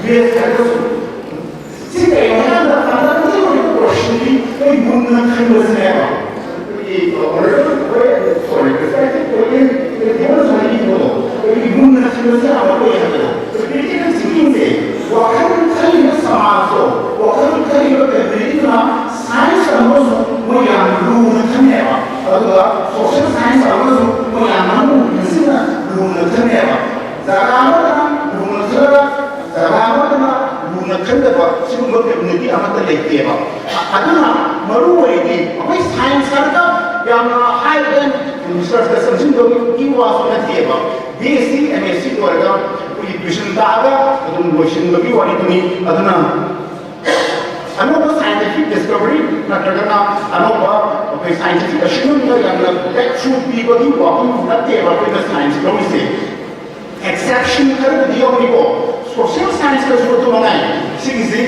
ꯕꯦꯁ ꯍꯥꯏꯔꯒꯁꯨ ꯁꯤ ꯀꯩꯅꯣ ꯍꯥꯏꯕꯗ ꯐꯟꯗꯥꯃꯦꯟꯇꯦꯜ ꯑꯣꯏꯕ ꯄꯣꯔꯁꯟꯗꯤ ꯑꯩꯈꯣꯏ ꯃꯨꯟꯅ ꯈꯟꯕꯁꯤꯅꯦꯕ ꯑꯩꯈꯣꯏꯒꯤ ꯁꯣꯔꯤ ꯑꯩꯈꯣꯏꯒꯤ ꯃꯨꯟꯅ ꯈꯟꯕꯁꯤ ꯌꯥꯝꯅ ꯑꯣꯏ ꯍꯥꯏꯕꯗꯣ ꯀ꯭ꯔꯤꯇꯤꯀꯦꯜ ꯊꯤꯡꯀꯤꯡꯁꯦ ꯋꯥꯈꯜ ꯈꯜꯂꯤꯕ ꯁꯃꯥꯖꯇꯣ ꯋꯥꯈꯜ ꯈꯜꯂꯤꯕ ꯀꯝꯃ꯭ꯌꯨꯅꯤꯇꯤꯗꯨꯅ ꯁꯥꯏꯟꯁ ꯑꯃꯁꯨ ꯃꯣꯏ ꯌꯥꯝ ꯂꯨꯅ ꯈꯟꯅꯦꯕ ꯑꯗꯨꯒ ꯁꯣꯁꯤꯌꯦꯜ ꯁꯥꯏꯟꯁ ꯑꯃꯁꯨ ꯃꯣꯏ ꯌꯥꯝ ꯃꯁꯤꯅ ꯂꯨꯅ ꯈꯟꯅꯦꯕ ꯖꯒꯥ ꯑꯃꯗꯅ ꯂꯨꯅ ꯈꯜꯂꯒ ꯖꯒꯥ ꯑꯃꯗꯅ ꯂꯨꯅ ꯈꯟꯗꯕ ꯁꯤꯒꯨꯝꯕ ꯀꯝꯃ꯭ꯌꯨꯅꯤꯇꯤ ꯑꯃꯠꯇ ꯂꯩꯇꯦꯕ ꯑꯗꯨꯅ ꯃꯔꯨꯑꯣꯏꯔꯤꯗꯤ ꯑꯩꯈꯣꯏ ꯁꯥꯏꯟꯁ ꯍꯥꯏꯔꯒ ꯌꯥꯝꯅ ꯍꯥꯏ ꯑꯦꯟ ꯔꯤꯁꯔꯁꯇ ꯆꯪꯁꯤꯟꯕꯒꯤ ꯋꯥꯁꯨ ꯅꯠꯇꯦꯕ BSc MSc ꯑꯣꯏꯔꯒ ꯑꯩꯈꯣꯏꯒꯤ ꯇ꯭ꯌꯨꯁꯟ ꯇꯥꯛꯑꯒ ꯑꯗꯨꯝ ꯂꯣꯏꯁꯤꯟꯕꯒꯤ ꯋꯥꯔꯤꯗꯨꯅꯤ ꯑꯗꯨꯅ ꯑꯅꯧꯕ ꯁꯥꯏꯟꯇꯤꯐꯤꯛ ꯗꯤꯁꯀꯚꯔꯤ ꯅꯠꯇ꯭ꯔꯒꯅ ꯑꯅꯧꯕ ꯑꯩꯈꯣꯏ ꯁꯥꯏꯟꯇꯤꯐꯤꯛ ꯑꯁꯤꯒꯨꯝꯕ ꯌꯥꯝꯅ ꯕ꯭ꯔꯦꯛ ꯊ꯭ꯔꯨ ꯄꯤꯕꯒꯤ ꯋꯥꯐꯝ ꯅꯠꯇꯦꯕ ꯑꯩꯈꯣꯏꯅ ꯁꯥꯏꯟꯁ ꯂꯧꯔꯤꯁꯦ ꯑꯦꯛꯁꯦꯞꯁꯟ ꯈꯔꯗꯤ ꯌꯥꯎꯔꯤꯀꯣ ꯁꯣꯁꯤꯌꯦꯜ ꯁꯥꯏꯟꯁꯇꯁꯨ ꯑꯗꯨ ꯃꯉꯥꯏ ꯁꯤꯒꯤꯁꯤ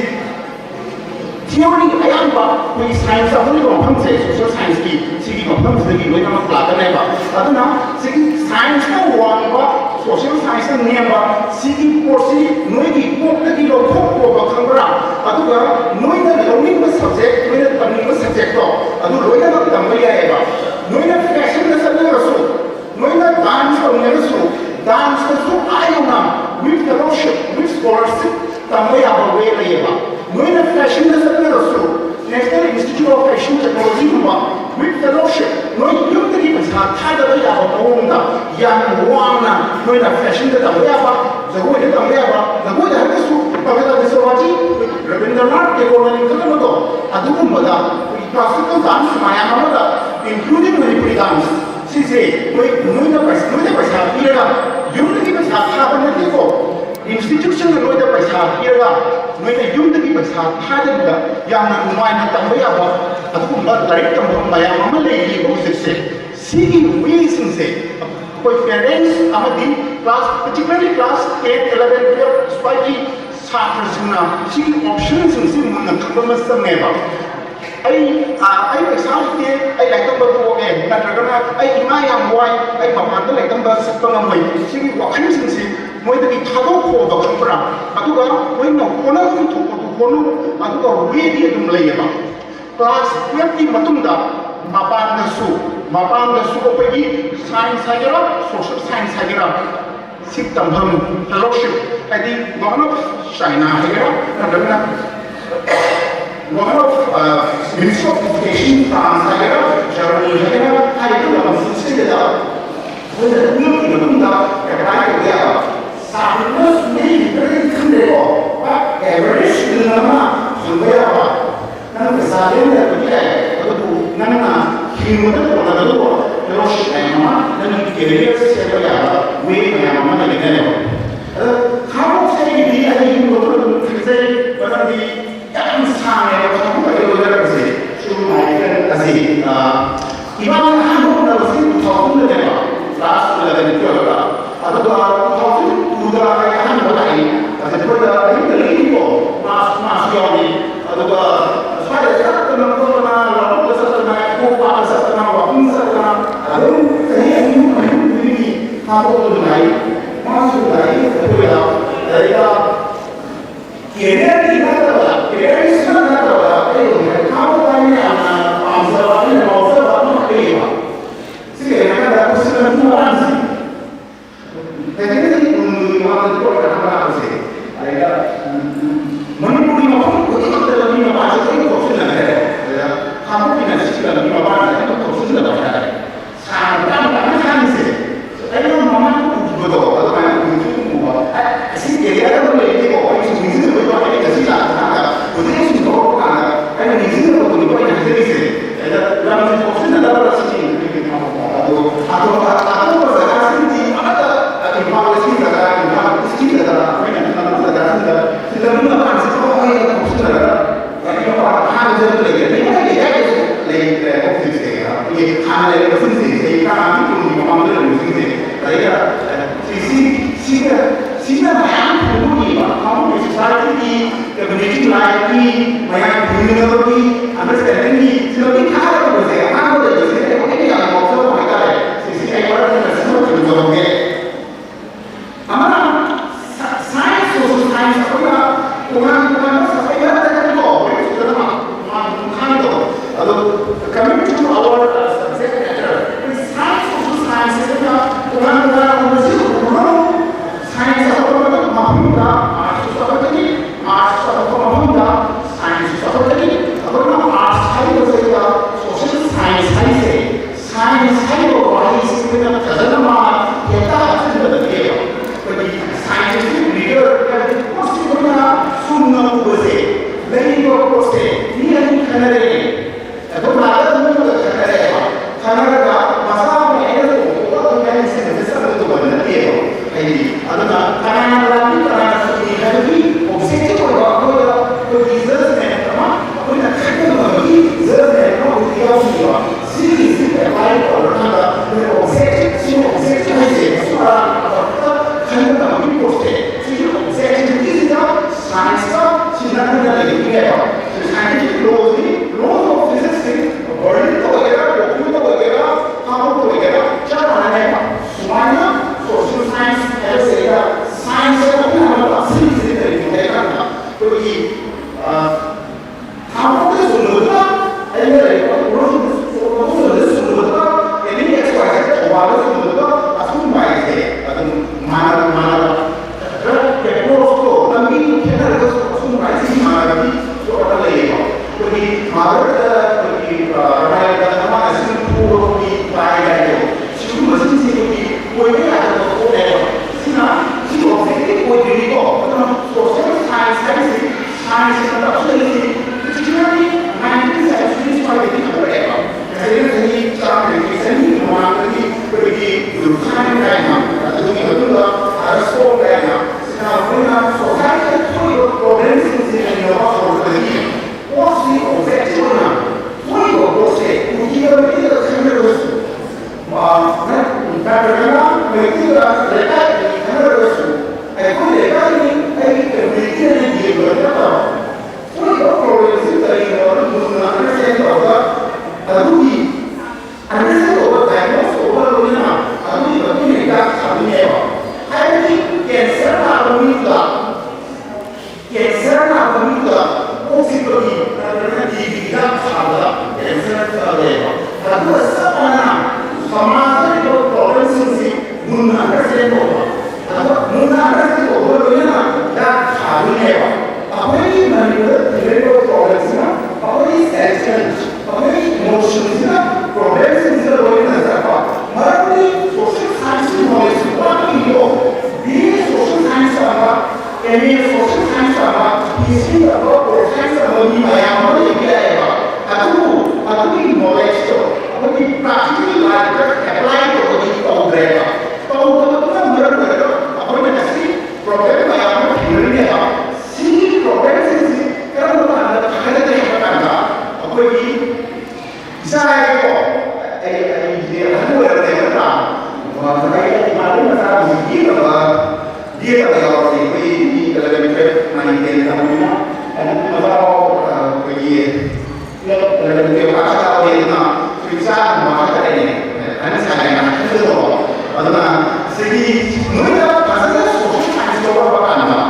ꯊꯤꯑꯣꯔꯤ ꯑꯌꯥꯝꯕ ꯑꯩꯈꯣꯏꯒꯤ ꯁꯥꯏꯟꯁ ꯑꯃꯒꯤ ꯃꯐꯝꯁꯦ ꯁꯣꯁꯤꯌꯦꯜ ꯁꯥꯏꯟꯁꯀꯤ ꯁꯤꯒꯤ ꯃꯐꯝꯁꯤꯗꯒꯤ ꯂꯣꯏꯅꯃꯛ ꯂꯥꯛꯀꯅꯦꯕ ꯑꯗꯨꯅ ꯁꯤꯒꯤ ꯁꯥꯏꯟꯁꯅ ꯋꯥꯡꯕ ꯁꯣꯁꯤꯌꯦꯜ ꯁꯥꯏꯟꯁꯅ ꯅꯦꯝꯕ ꯁꯤꯒꯤ ꯄꯣꯠꯁꯤ ꯅꯣꯏꯒꯤ ꯀꯣꯛꯇꯒꯤ ꯂꯧꯊꯣꯛꯄ ꯈꯪꯕ꯭ꯔꯥ ꯑꯗꯨꯒ ꯅꯣꯏꯅ ꯂꯧꯅꯤꯡꯕ ꯁꯕꯖꯦꯛ ꯅꯣꯏꯅ ꯇꯝꯅꯤꯡꯕ ꯁꯕꯖꯦꯛꯇꯣ ꯑꯗꯨ ꯂꯣꯏꯅꯃꯛ ꯇꯝꯕ ꯌꯥꯏꯑꯕ ꯅꯣꯏꯅ ꯐꯦꯁꯟꯗ ꯆꯠꯅꯤꯡꯉꯁꯨ ꯅꯣꯏꯅ ꯗꯥꯟꯁ ꯇꯧꯅꯤꯡꯉꯁꯨ ꯗꯥꯟꯁꯇꯁꯨ ꯑꯥꯌꯧꯅ ꯋꯤꯠ ꯐꯦꯂꯣꯁꯤꯞ ꯋꯤꯠ ꯁ꯭ꯀꯣꯂꯔꯁꯤꯞ ꯇꯝꯕ ꯌꯥꯕ ꯋꯦ ꯂꯩꯌꯦꯕ ꯅꯣꯏꯅ ꯐꯦꯁꯟꯗ ꯆꯠꯅꯤꯡꯉꯁꯨ ꯅꯦꯁꯅꯦꯜ ꯏꯟꯁꯇꯤꯇ꯭ꯌꯨꯠ ꯑꯣꯐ ꯐꯦꯁꯟ ꯇꯦꯛꯅꯣꯂꯣꯖꯤꯒꯨꯝꯕ ꯋꯤꯠ ꯐꯦꯂꯣꯁꯤꯞ ꯅꯣꯏ ꯌꯨꯝꯗꯒꯤ ꯄꯩꯁꯥ ꯊꯥꯗꯕ ꯌꯥꯕ ꯃꯑꯣꯡꯗ ꯌꯥꯝꯅ ꯋꯥꯡꯅ ꯅꯣꯏꯅ ꯐꯦꯁꯟꯗ ꯇꯝꯕ ꯌꯥꯕ ꯖꯒꯣꯏꯗ ꯇꯝꯕ ꯌꯥꯕ ꯖꯒꯣꯏꯗ ꯍꯥꯏꯔꯒꯁꯨ ꯄꯕꯤꯇ꯭ꯔ ꯕꯤꯁꯋꯥꯖꯤ ꯔꯕꯤꯟꯗ꯭ꯔꯅꯥꯊ ꯇꯦꯒꯣꯔꯅ ꯂꯤꯡꯈꯠꯂꯝꯕꯗꯣ ꯑꯗꯨꯒꯨꯝꯕꯗ ꯑꯩꯈꯣꯏꯒꯤ ꯀ꯭ꯂꯥꯁꯤꯀꯦꯜ ꯗꯥꯟꯁ ꯃꯌꯥꯝ ꯑꯃꯗ ꯏꯟꯀ꯭ꯂꯨꯗꯤꯡ ꯃꯅꯤꯄꯨꯔꯤ ꯗꯥꯟꯁ ꯁꯤꯁꯦ ꯅꯣꯏꯅ ꯄꯩꯁꯥ ꯄꯤꯔꯒ ꯌꯨꯝꯗꯒꯤ ꯄꯩꯁా ꯊꯥꯕ ꯅꯠꯇꯦꯀꯣ ꯏꯟꯁꯇꯤꯇ꯭ꯌꯨꯠꯁꯤꯡꯅ ꯅꯣꯏꯗ ꯄꯩꯁꯥ ꯄꯤꯔꯒ ꯅꯣꯏꯅ ꯌꯨꯝꯗꯒꯤ ꯄꯩꯁꯥ ꯊꯥꯗꯕꯤꯗ ꯌꯥꯝꯅ ꯅꯨꯡꯉꯥꯏꯅ ꯇꯝꯕ ꯌꯥꯕ ꯑꯗꯨꯒꯨꯝꯕ ꯂꯥꯏꯔꯤꯛ ꯇꯝꯕ ꯃꯌꯥꯝ ꯑꯃ ꯂꯩꯔꯤꯕ ꯍꯧꯖꯤꯛꯁꯦ ꯁꯤꯒꯤ ꯋꯦꯁꯤꯡꯁꯦ ꯑꯩꯈꯣꯏ ꯄꯦꯔꯦꯟꯁ ꯑꯃꯗꯤ ꯀ꯭ꯂꯥꯁ ꯄꯥꯔꯇꯤꯀꯨꯂꯔꯂꯤ ꯀ꯭ꯂꯥꯁ 8, 11, 12 ꯁ꯭ꯋꯥꯏꯒꯤ ꯁꯥꯇ꯭ꯔꯁꯤꯡꯅ ꯁꯤꯒꯤ ꯑꯣꯞꯁꯟꯁꯤꯡꯁꯤ ꯃꯨꯟꯅ ꯈꯪꯕ ꯑꯃ ꯆꯪꯉꯦꯕ ꯑꯩ ꯄꯩꯁꯥ ꯂꯩꯇꯦ ꯑꯩ ꯂꯥꯏꯔꯤꯛ ꯇꯝꯕ ꯇꯣꯛꯑꯦ ꯅꯠꯇ꯭ꯔꯒꯅ ꯑꯩ ꯏꯃꯥ ꯌꯥꯝ ꯋꯥꯏ ꯑꯩ ꯃꯄꯥꯟꯗ ꯂꯥꯏꯔꯤꯛ ꯇꯝꯕ ꯆꯠꯄ ꯉꯝꯃꯣꯏ ꯁꯤꯒꯤ ꯋꯥꯈꯜꯁꯤꯡꯁꯤ ꯃꯣꯏꯗꯒꯤ ꯊꯥꯗꯣꯛꯈꯣꯕ ꯈꯪꯕ꯭ꯔꯥ ꯑꯗꯨꯒ ꯅꯣꯏꯅ ꯍꯣꯠꯅꯐꯝ ꯊꯣꯛꯄꯗꯨ ꯍꯣꯠꯅꯧ ꯑꯗꯨꯒ ꯋꯦꯗꯤ ꯑꯗꯨꯝ ꯂꯩꯌꯦꯕ ꯀ꯭ꯂꯥꯁ 12ꯀꯤ ꯃꯇꯨꯡꯗ ꯃꯄꯥꯟꯗꯁꯨ ꯑꯩꯈꯣꯏꯒꯤ ꯁꯥꯏꯟꯁ ꯍꯥꯏꯒꯦꯔꯥ ꯁꯣꯁꯤꯌꯦꯜ ꯁꯥꯏꯟꯁ ꯍꯥꯏꯒꯦꯔꯥ ꯁꯤ ꯇꯝꯐꯝ ꯐꯦꯂꯣꯁꯤꯞ ꯍꯥꯏꯗꯤ ꯒꯣꯚꯔꯟ ꯑꯣꯐ ꯆꯥꯏꯅꯥ ꯍꯥꯏꯒꯦꯔꯥ ꯅꯠꯇ꯭ꯔꯒꯅ government of ministry of education France ꯍꯥꯏꯒꯦꯔꯥ ꯖꯔꯃꯅꯤ ꯍꯥꯏꯒꯦꯔꯥ ꯍꯥꯏꯔꯤꯕ ꯂꯝꯁꯤꯡꯁꯤꯗ ꯑꯩꯈꯣꯏꯅ ꯇꯨꯌꯦꯜꯞꯀꯤ ꯃꯇꯨꯡꯗ ꯑꯦꯄ꯭ꯂꯥꯏ ꯇꯧꯕ ꯌꯥꯕ ꯁꯥꯇ꯭ꯔꯅ ꯁꯨꯡꯂꯩ ꯈꯪꯗꯦꯀꯣ ꯑꯦꯚꯔꯦꯖ ꯑꯃ ꯐꯪꯕ ꯌꯥꯕ ꯅꯪ ꯄꯩꯁꯥ ꯂꯩꯔꯕꯗꯤ ꯌꯥꯏ ꯑꯗꯨꯕꯨ ꯅꯪꯅ ꯍꯤꯡꯕꯗ ꯀꯣꯟꯅꯒꯗꯧꯕ ꯐꯦꯂꯣꯁꯤꯞ ꯃꯌꯥꯝ ꯑꯃ ꯅꯪꯒꯤ ꯀꯦꯔꯤꯌꯔ ꯁꯦꯝꯕ ꯌꯥꯕ ꯋꯦ ꯃꯌꯥꯝ ꯑꯃ ꯂꯩꯒꯅꯦꯕ ꯑꯗꯣ ꯈꯥꯡꯕꯣꯛꯁꯦ ꯑꯩꯒꯤꯗꯤ ꯑꯩꯒꯤ ꯑꯗꯨꯝ ꯈꯟꯖꯩ ꯃꯔꯝꯗꯤ ꯌꯥꯝ ꯁꯥꯡꯉꯦꯕ ꯈꯥꯡꯕꯣꯛ ꯑꯣꯏꯒꯗꯕꯁꯦ ꯁꯤꯒꯨꯝꯕ ꯑꯁꯤ ꯏꯃꯥꯅ ꯍꯥꯡꯗꯣꯛꯅꯕꯁꯤ 2000ꯗꯅꯦꯕ ꯀ꯭ꯂꯥꯁ 11, 12ꯗ ꯑꯗꯨꯒ 2002ꯗ ꯑꯩ ꯑꯍꯥꯟꯕ ꯂꯥꯛꯏ ꯑꯩꯈꯣꯏꯗ ꯑꯌꯨꯛꯇ ꯂꯩꯔꯤꯀꯣ ꯀ꯭ꯂꯥꯁ ꯌꯥꯎꯏ ꯑꯗꯨꯒ ꯁ꯭ꯋꯥꯏꯗ ꯆꯠꯇꯅ ꯈꯣꯠꯇꯅ ꯂꯧꯕꯨꯛꯇ ꯆꯠꯇꯅ ꯀꯣꯛꯄꯥꯛꯇ ꯆꯠꯇꯅ ꯋꯥꯛꯀꯤꯡ ꯆꯠꯇꯅ ꯑꯗꯨꯝ ꯆꯍꯤ ꯑꯅꯤ ꯈꯨꯗꯤꯡꯒꯤ ꯍꯥꯡꯗꯣꯛꯄꯗꯨ ꯂꯥꯛꯏ ꯃꯥꯁꯨ ꯂꯥꯛꯏ ꯑꯩꯈꯣꯏꯗ ꯂꯥꯏꯔꯤꯛꯇ ꯀꯦꯔꯤꯌꯔꯒꯤ ꯅꯠꯇꯕ ꯀꯦꯔꯤꯌꯔꯁꯤꯅ ꯅꯠꯇꯕ ꯑꯩ ꯍꯥꯡꯗꯣꯛꯄ ꯑꯩꯅ ꯌꯥꯝꯅ ꯄꯥꯝꯖꯕ ꯑꯩꯅ ꯉꯥꯎꯖꯕ ꯑꯃ ꯂꯩꯌꯦꯕ ꯁꯤ ꯀꯩꯅꯣ ꯍꯥꯏꯕꯗ ꯀꯣꯏꯁꯟ ꯑꯗꯨ ꯋꯥꯍꯟꯁꯤ ꯀꯩꯅꯣꯗꯤ ꯃꯃꯥꯡꯗ ꯇꯧꯔꯒ ꯍꯪꯂꯛꯄꯁꯦ ꯑꯗꯩꯗ ꯃꯅꯤꯄꯨꯔꯤ ꯃꯐꯝ ꯈꯨꯗꯤꯡꯃꯛꯇ ꯂꯝꯕꯤ ꯃꯄꯥꯟꯁꯦ ꯂꯣꯏꯅ ꯊꯣꯛꯆꯤꯟꯅꯈ꯭ꯔꯦ ꯑꯗꯨꯗ ꯍꯥꯡꯗꯣꯛꯄꯤꯅ ꯁꯤꯒꯤ ꯂꯝꯕꯤ ꯃꯄꯥꯟꯁꯦ ꯑꯝꯇ ꯊꯣꯛꯆꯤꯟꯗꯕ ꯍꯥꯏꯇꯥꯔꯦ ꯁꯥꯡꯅ ꯌꯥꯝꯅ ꯁꯥꯡꯉꯤꯁꯦ ꯑꯩꯅ ꯃꯃꯥꯡ ꯎꯈꯤꯕꯗꯣ ꯑꯗꯨꯃꯥꯏꯅ ꯎꯕ ꯑꯁꯤ ꯑꯦꯔꯤꯌꯥꯗ ꯑꯃ ꯂꯩꯔꯤꯀꯣ ꯑꯩꯁꯨ ꯅꯤꯡꯁꯤꯡꯕꯒꯤ ꯋꯥꯅꯤ ꯉꯁꯤ ꯂꯥꯛꯄ ꯀꯥꯟꯗ ꯍꯧꯖꯤꯛ ꯁꯨꯝ ꯊꯣꯛꯂꯛꯄ ꯀꯥꯟꯗ ꯑꯩꯅ ꯅꯤꯡꯁꯤꯡꯉꯛꯄꯗꯨꯅꯤꯀꯣ ꯑꯩꯅ ꯍꯥꯏꯖꯔꯤꯁꯦ ꯑꯗ ꯂꯝꯁꯦ ꯊꯣꯛꯆꯤꯟꯅꯗꯕ ꯁꯤꯒꯤ ꯑꯗꯣ ꯑꯇꯣꯞꯄ ꯖꯒꯥꯁꯤꯡꯗꯤ ꯑꯃꯠꯇ ꯏꯝꯐꯥꯜ ꯏꯁꯀꯤ ꯖꯒꯥ ꯏꯝꯐꯥꯜ ꯏꯁꯀꯤ ꯖꯒꯥ ꯑꯩꯈꯣꯏꯅ ꯈꯪꯕ ꯖꯒꯥꯁꯤꯡꯗ ꯂꯝꯕꯤ ꯃꯄꯥꯟꯁꯦ ꯊꯣꯛꯑꯒ ꯊꯣꯛꯆꯤꯟꯅꯔꯒ ꯂꯝꯕꯤ ꯃꯄꯥꯟ ꯑꯍꯥꯟꯕꯗ ꯂꯩꯒꯅꯤ ꯂꯩꯔꯦ ꯍꯧꯖꯤꯛꯁꯦ ꯑꯩꯈꯣꯏꯒꯤ ꯍꯥꯟꯅ ꯂꯩꯔꯤꯕꯁꯤꯡꯁꯦ ꯆꯍꯤ 10 ꯀꯨꯟꯒꯤ ꯃꯃꯥꯡꯗ ꯂꯩꯔꯤꯕꯁꯤꯡꯁꯦ ꯑꯗꯩꯗ ꯁꯤꯅ ꯃꯌꯥꯝ ꯄꯨꯊꯣꯛꯏꯕ ꯀꯥꯎꯟꯇꯤ ꯁꯣꯁꯥꯏꯇꯤꯒꯤ ꯀꯝꯃ꯭ꯌꯨꯅꯤꯇꯤ ꯂꯥꯏꯐꯀꯤ ꯃꯌꯥꯝ ꯄꯨꯅꯕꯒꯤ ꯑꯟꯗꯔꯁꯇꯦꯟꯗꯤꯡꯒꯤ ꯁꯤꯂꯣꯒꯤ ꯈꯥꯔꯛꯄꯁꯦ ꯑꯍꯥꯟꯕ ꯂꯩꯕꯁꯦ ꯑꯩꯈꯣꯏꯅ ꯌꯥꯝꯅ ꯉꯥꯎꯖꯕ ꯍꯥꯏꯇꯥꯔꯦ ꯁꯤꯁꯤ ꯑꯩ ꯃꯔꯝꯗ ꯁꯤꯃ ꯊꯝꯖꯔꯝꯒꯦ ꯑꯃꯅ ꯁꯥꯏꯟꯁ ꯁꯣꯁꯤꯌꯦꯜ ꯁꯥꯏꯟꯁ ꯑꯩꯈꯣꯏꯅ science history science mayam amada ikiyaeba adu knowledge to adu practically life apply to adu tawdreba tawdreba maru appo nasi problem mayam theory hai see problem is karana anda thagada hakanda appo isa hai ko ai adu era ta saya kemarin masalah begini dia tak tahu sih, kalau kita main game sama dia, ada masalah pergi, kalau kita pasal tahu dia na, susah macam ni, anda sekarang nak betul, aduna segi mereka pasal sosial sains itu apa anda,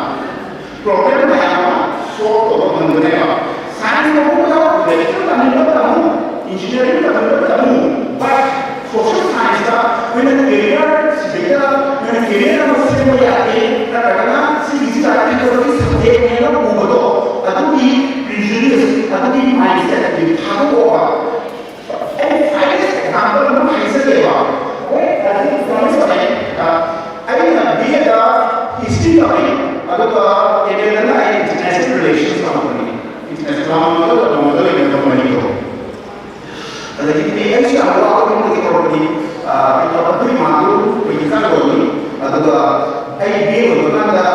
problem apa, soal apa mengenai sains itu apa, betul tak menurut kamu, engineering tak menurut kamu, but social science itu, when career sebetulnya when career masih boleh karena si bisa kita sebagai yang bodoh atau di prejudice atau di mindset di tahu apa finest example itu mindset apa tadi kami sebutkan ada dia ada history kami atau ada international relations company international model ini company itu jadi ini siapa orang yang kita pergi malu pendidikan dulu atau ai dia berkata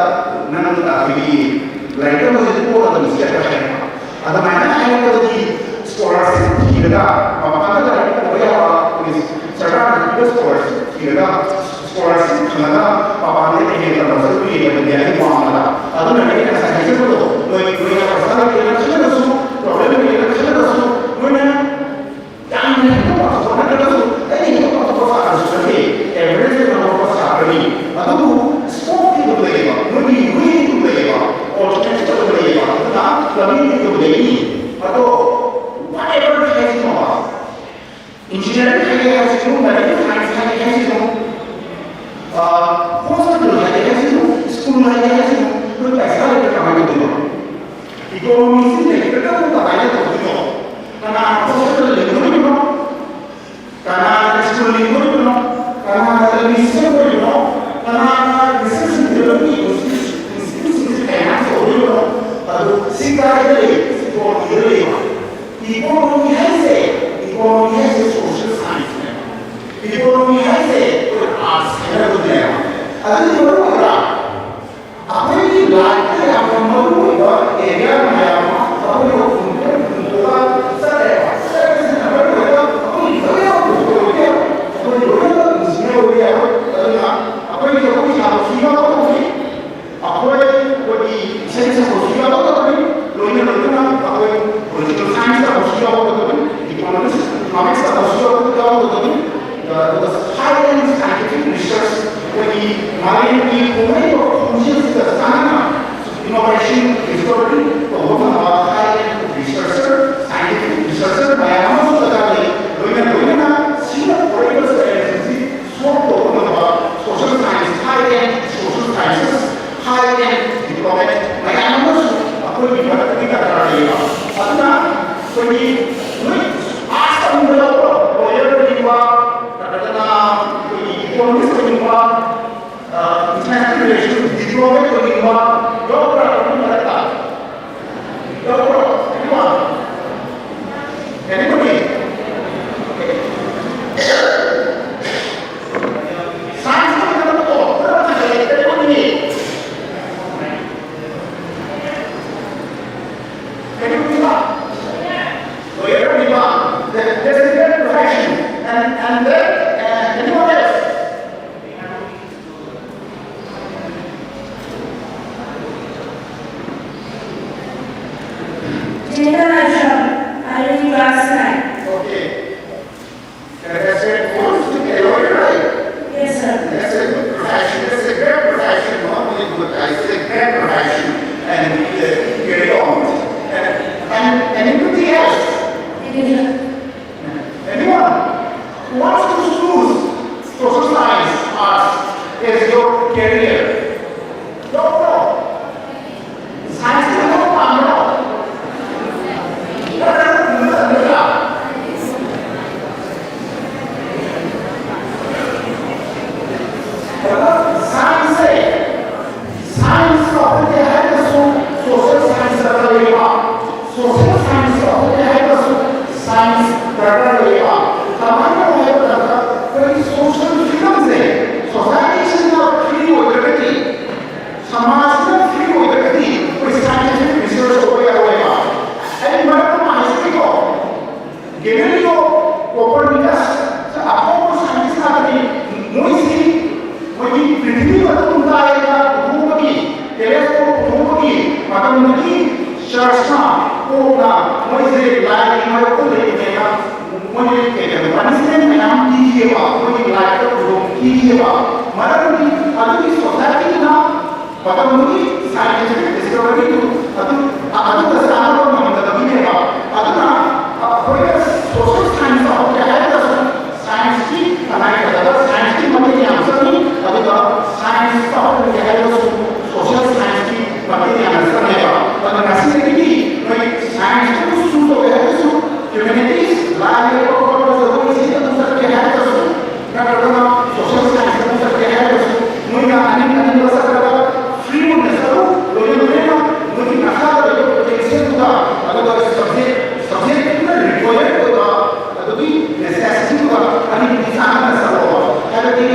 nan pergi lain masih pun ada mesti ada mana yang tadi scholarship kita apa kata kita boleh apa sekarang kita scholarship kita scholarship kita apa ni kita masuk ini yang dia itu mana ada nanti kita sahaja itu mereka pasal kita sudah masuk problem kita sudah masuk mana yang itu pasal mana kita masuk ini itu pasal harus seperti everything yang pasal ini atau sport itu boleh lebih itu boleh alternatif itu boleh tak lebih itu boleh atau whatever has no engineering has no medical science has no hospital has no school has no तो पैसा लेकर कमाने को दो economy से लेकर का वो बताया तो दो करना हॉस्पिटल लेकर भी दो करना स्कूल लेकर भी दो करना टेलीविजन को दो करना रिसर्च डेवलपमेंट इंस्टीट्यूट से फाइनेंस को दो और सिंगापुर इकोनॉमी है से सोशल साइंस में इकोनॉमी है से आर्ट्स है तो दिया अगर ये बोला apa ini lain yang membuat area yang apa yang untuk saya apa ini saya apa ini aku bisa siapa apa ini saya siapa apa ini lo ini apa ini political science apa siapa apa ini economics apa siapa apa ini the high-end scientific research when innovation discovery high-end researcher, scientific researcher, social science, high-end social sciences, high-end diplomat, international relations, diplomat, anybody? Science there's a great profession and then anyone else? I read class 9. Okay. Can I say it first? Right? Yes, sir. That's a good profession. That's a great profession. Not only good, I say great profession. And carry on. And anybody else? Anyone who wants to choose social science, arts as your career? No. Science is not मतमदगी चर्चा कोना मोइसे like in को लेके मोइसे के punishment में हम कीजिएगा कोई like को कीजिएगा मरदी अभी सोसाइटी ना मतमदगी साइंटिफिक डिस्कवरी तो अदु दसारो मतमदगी में अदु ना कोई सोशल साइंस ऑफ क्या है साइंस की बनाई जाता है साइंस की मतलब ये आंसर नहीं अभी तो साइंस ऑफ क्या है सोशल साइंस की मतलब ये आंसर नहीं है और नसीब की कोई साइंस को सुन तो है तो ह्यूमैनिटीज लाइफ को कोई चीज तो दूसरा क्या है तो क्या करता ना सोशल साइंस का दूसरा क्या है तो मुझे आने का नहीं बस करता फ्री में नसलो लोगों ने मुझे नशा तो कैसे होगा अगर तो सब्जेक्ट कितना रिक्वायर्ड होगा तो भी नेसेसिटी होगा अभी इंसान नसलो होगा अगर ये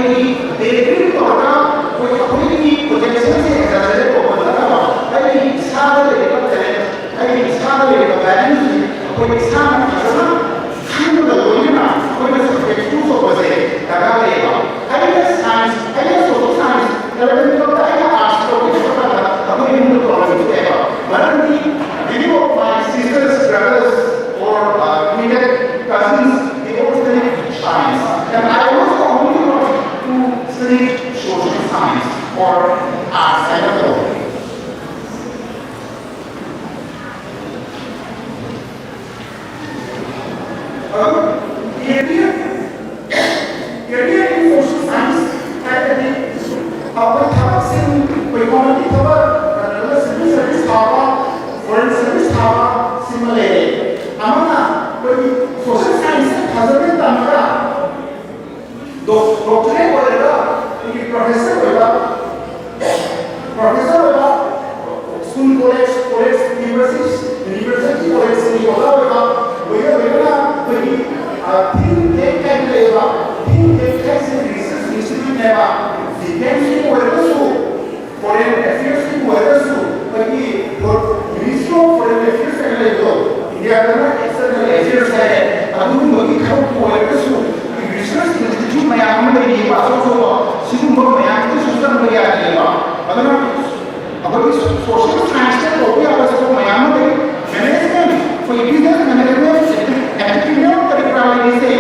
देखने तो होगा कोई अपनी की पोटेंशियल से एग्जैजरेट को बदलना होगा अरे इंसान लेकर चले अरे इंसान लेकर वैल्यूज कोई इंसान असला हम लोग लोग ना कोई सब्जेक्ट टू को बसे लगा लेगा अरे साइंस अरे सोशल साइंस अरे तो क्या आर्ट्स को भी पता था अब ये हम लोग प्रॉब्लम है बरंती वीडियो माय सिस्टर्स ब्रदर्स और मेरे cousins they all study science and I was the only one who studied social science or arts I don't know area in social science had a our thasin कोई comedy खबर मतलब civil service थावा foreign service थावा सिमुलेटे अमना कोई social science हजरत तमरा doctorate होएगा कि professor होएगा school college university college से होगा होएगा कोई तीन एक कैंडिडेट तीन एक कैसे रिसर्च इंस्टीट्यूट है डिफेंस की होएगा सो फॉरेन अफेयर्स की होएगा सो कि मिनिस्ट्री ऑफ फॉरेन अफेयर्स है तो इंडिया का एक्सटर्नल अफेयर्स है अदुम बगी खाउ होएगा सो रिसर्च इंस्टीट्यूट में आने में ये बात हो सिगुम में आके सिस्टम में आ जाएगा अगर अगर सोशल साइंस के टॉपिक आप इसको मयाम में management for business management entrepreneurial curriculum से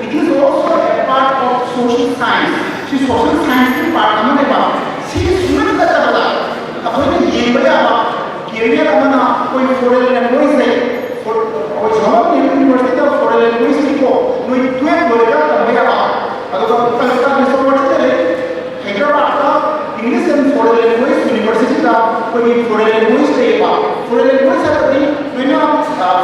it is also a part of social science सी social science की part हमने बात सी सुनने का चला अपने ये बड़ा कैरियर अपना कोई फॉरेन लैंग्वेज से और जवाब यूनिवर्सिटी ऑफ फॉरेन लैंग्वेज को कोई ट्वेल्थ बोलेगा तब मेरा अगर कलकत्ता में सब पढ़ते थे हैदराबाद का English and foreign language university का कोई फॉरेन लैंग्वेज से फॉरेन लैंग्वेज है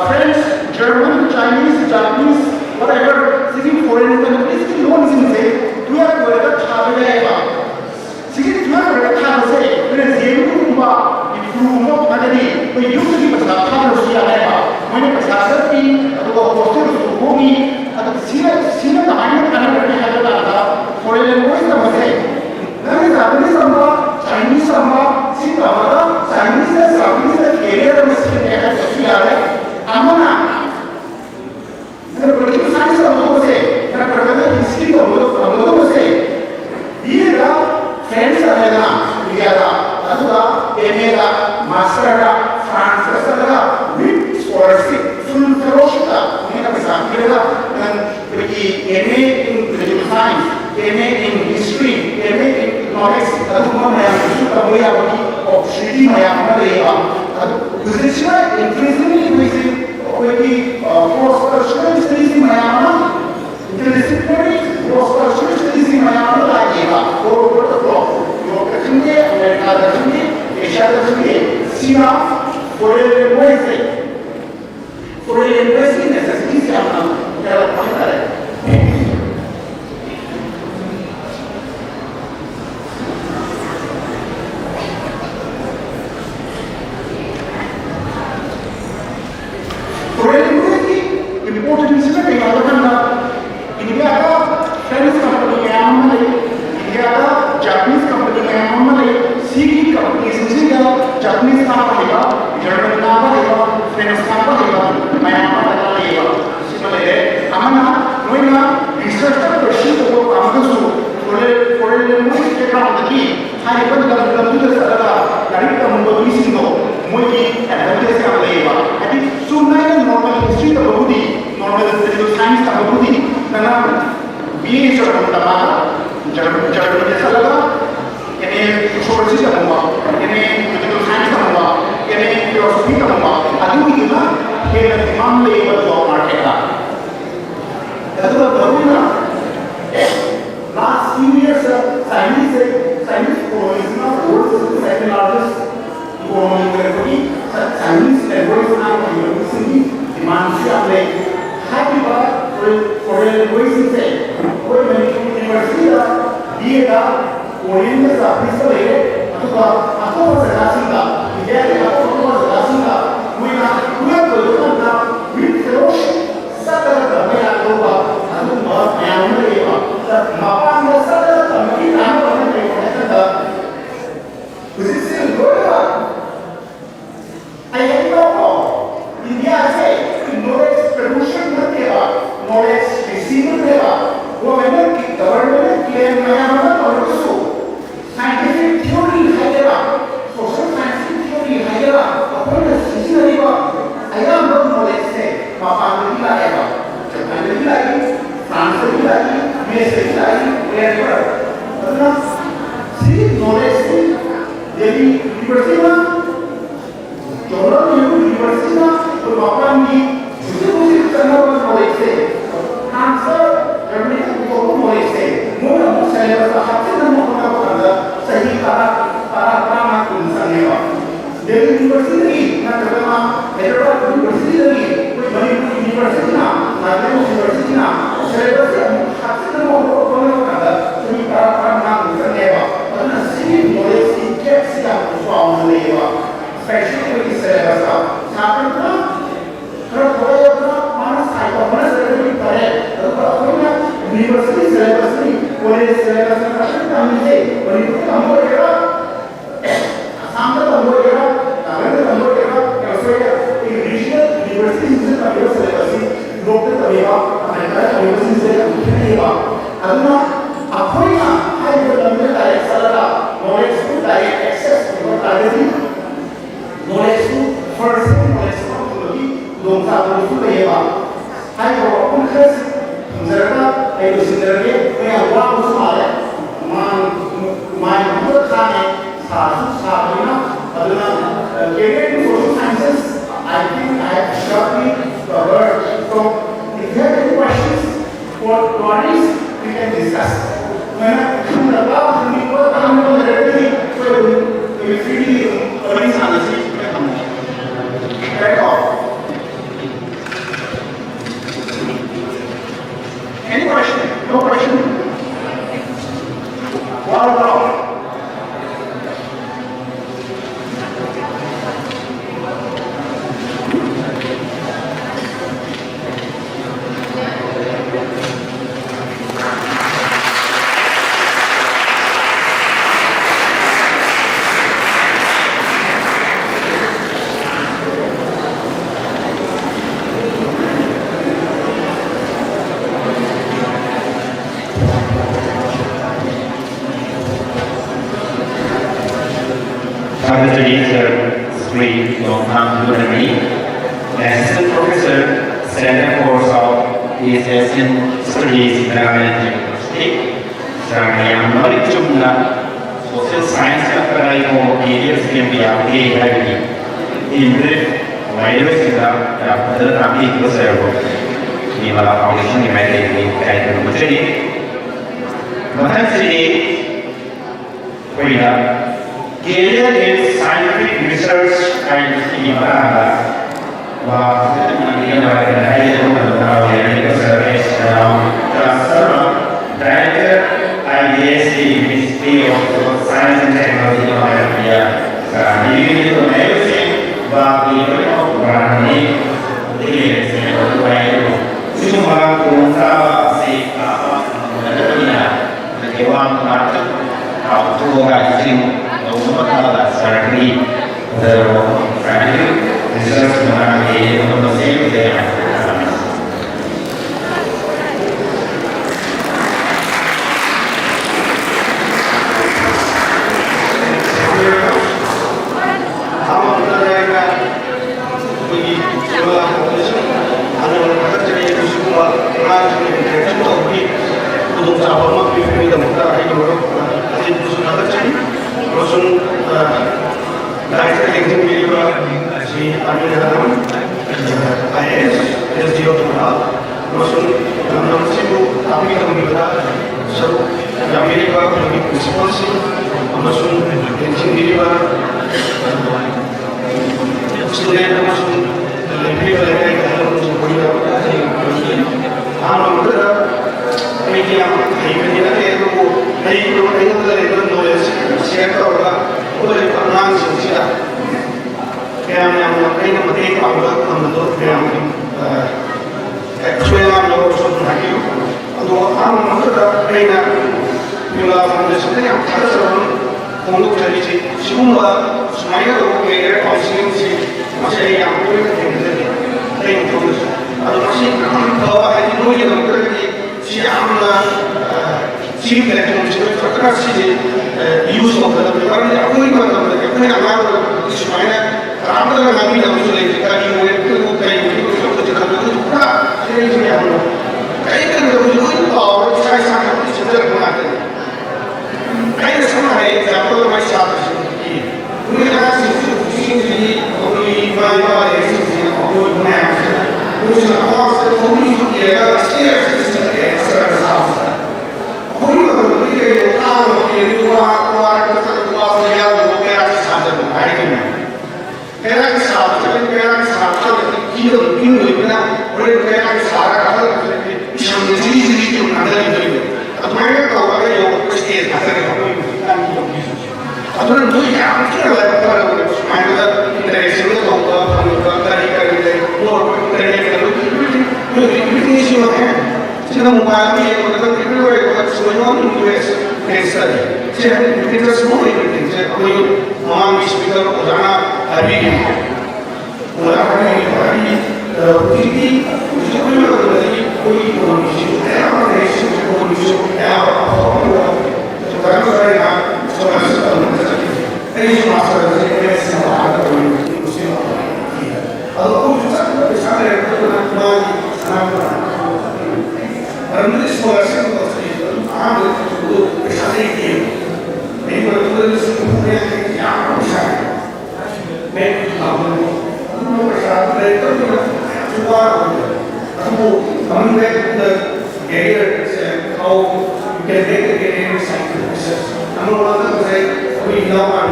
French, German, Chinese, Japanese, whatever, speaking foreign languages, की लोन से तू यार बोलेगा छाप जाएगा, सिर्फ तू यार बोलेगा छाप से, तेरे जेब में उम्मा, इफ्रूमो पढ़ने, तो यूं तो की पता था रोशिया है मैंने पचास की, तो हॉस्टल होगी, तो सीना कहानी करने करने का लगा था, foreign language का मजे, नहीं जापानीज अम्मा, चाइनीज अम्मा, सिर्फ हमारा चाइनीज है, जापानीज है, कैरियर में सिर्फ क्या है तो यार है अमना अगर पॉलिटिकल साइंस का लोगों से अगर पढ़ने हिस्ट्री का लोगों से ये का फ्रेंड्स है ना लिया था अथवा एमए का मास्टर का फ्रांस का विद स्कॉलरशिप फुल फेलोशिप का उन्हें का पैसा मिलेगा कि MA in political science MA in history MA in economics अथवा मैं आपको का वो या की ऑप्शनली मैं आपको देगा Position increasingly increasing with cross-cultural studies in Myanmar, interdisciplinary cross-cultural studies in Myanmar लागेगा और ऊपर तक यूरोप देखेंगे, अमेरिका देखेंगे, एशिया देखेंगे, सीमा फॉरेन लैंग्वेज की नेसेसिटी से अपना डेवलपमेंट करें importance में कई बार करना इंडिया का फ्रेंच कंपनी है हमने इंडिया का जापानीज कंपनी है हमने सीकी कंपनी से जापानीज का पड़ेगा जर्मन का पड़ेगा फ्रेंच का पड़ेगा मैं आपको बता देगा इसमें हमने advantage yang lewa. Jadi sebenarnya normal history tak berbudi, normal science tak berbudi. Karena BA cara pertama, cara biasa lah. Ini sociology tak membuat, ini political science tak membuat, ini philosophy tak membuat. Aduh ini mah kita demand level job market lah. Itu baru na. Last few years, Chinese colonialism was the second largest economy globally. Chinese employees are increasingly demanding like high for employees say, कोई university दा दिए दा Korean में service तो ले अथवा आपको सरकारी दा ये आपको सरकारी दा कोई ना कोई ना विद फेलोश सदर का मैं आपको अनु बहुत नया होने लगा तब मापा में सदर का मैं नाम करने लगा था उसी गोरा आई know India से knowledge production करते हैं knowledge receiver करते हैं वो मैंने गवर्नमेंट क्लेम नया होना और उसको scientific theory है जरा social scientific theory है जरा अपन किसी नहीं बा आया हम knowledge से मापान की लाएगा जापान की लाएगी फ्रांस की लाएगी यूएस की लाएगी wherever तो सी knowledge से यदि यूनिवर्सिटी में जोड़ों यूनिवर्सिटी में तो मापान की दूसरी करना वाला knowledge से आंसर करने को knowledge से मुझे मुझे ऐसा हाथ से नमक होना पड़ता सही para kunsannya dari universiti na terima Hyderabad University lagi कोई बड़ी university ना Nagpur University ना syllabus yang हाथ से नमक होना पड़ता सही para kunsannya और ना सही knowledge की कैसे आप उसको आने लेगा especially with syllabus का साथ में kalau boleh apa mana saya mana saya lebih pare kalau apa university syllabus ni boleh syllabus apa kami se boleh kamu boleh sampai kamu boleh kamu boleh kalau saya regional university itu kami syllabus ni dokter kami Amerika university saya kami aduna apa yang ada dalam direct salah knowledge to direct access to targeting knowledge to first knowledge dong satu itu lewa, hai kalau pun kes, misalnya itu sebenarnya yang gua harus malah, main itu kan satu ini, aduna career in social sciences, I think I have shortly covered. So if you have any questions or queries, we can discuss. Mana kita tahu ini kita tahu dari so we freely earning sanksi. Right off. Any question? No question? Wow. Assistant Professor, Center for South East Asian Studies, Nagaland University. Saya menarik jumlah social science yang areas yang diakui hari in brief, wireless kita dapat tetapi itu saya di malam audition yang ada di kaitan menjadi bahkan sini kuliah career in scientific research and ibadah. Wah, ini adalah kerjaan yang berbeda dengan service transfer director IDSC Ministry of Science and Technology of India. Ini itu medicine bagi orang ini tidak sesuai cuma kurang si mengenai kewan market atau gasing untuk surgery terus research mengenai untuk dengan Kamu IAS, SDO masuk dalam sibu tapi kita mengikuti seru yang ini pak lebih responsif masuk pensiun diri pak student masuk lebih banyak kalau untuk kuliah alam kita ini yang ini nanti itu knowledge share orang boleh pernah sosial yang ini penting kalau menurut yang Sudah ada urusan lagi, untuk alam kita kena bila foundation yang ada sebelum untuk dari semua semuanya itu kira konsistensi masih yang boleh terjadi dengan foundation. Atau masih bahwa ini dulu yang terjadi siapa sih kalau kita terkena sih use of the orang yang aku ini macam apa yang amal semuanya apa yang nabi dah usul ini kalau itu kayak itu kaya kan berulang tahun saya sangat sedar mengajar. Kaya sama है example हमारे साथ है। उन्हें कहा सिंधी कोई बार ऐसी चीजें कोई बनाया है। कुछ आवाज से कोई जो किया स्टेयर सिस्टम के असर साफ है। कोई मतलब ये काम के दुआ दुआ से याद हो गया साथ में आएगी ना। मेरा के साथ किलो किलो इतना बड़े मेरा के सारा कलर जी अंदर ही अब मैं क्या होगा ये कुछ तेज असर है अब तो दो यार क्या लगता है मैं तो इंटरेस्ट में होगा हम तरीका करेंगे और करेंगे इतनी सी है जितना मोबाइल में ये मतलब कितने बड़े मतलब सोचो हम यूएस कैंसर है चाहे कितना स्मॉल इवेंट है कोई महान स्पीकर हो जाना अभी टीवी कोई coming back to the career and how you can make a career in science. Number one is we know our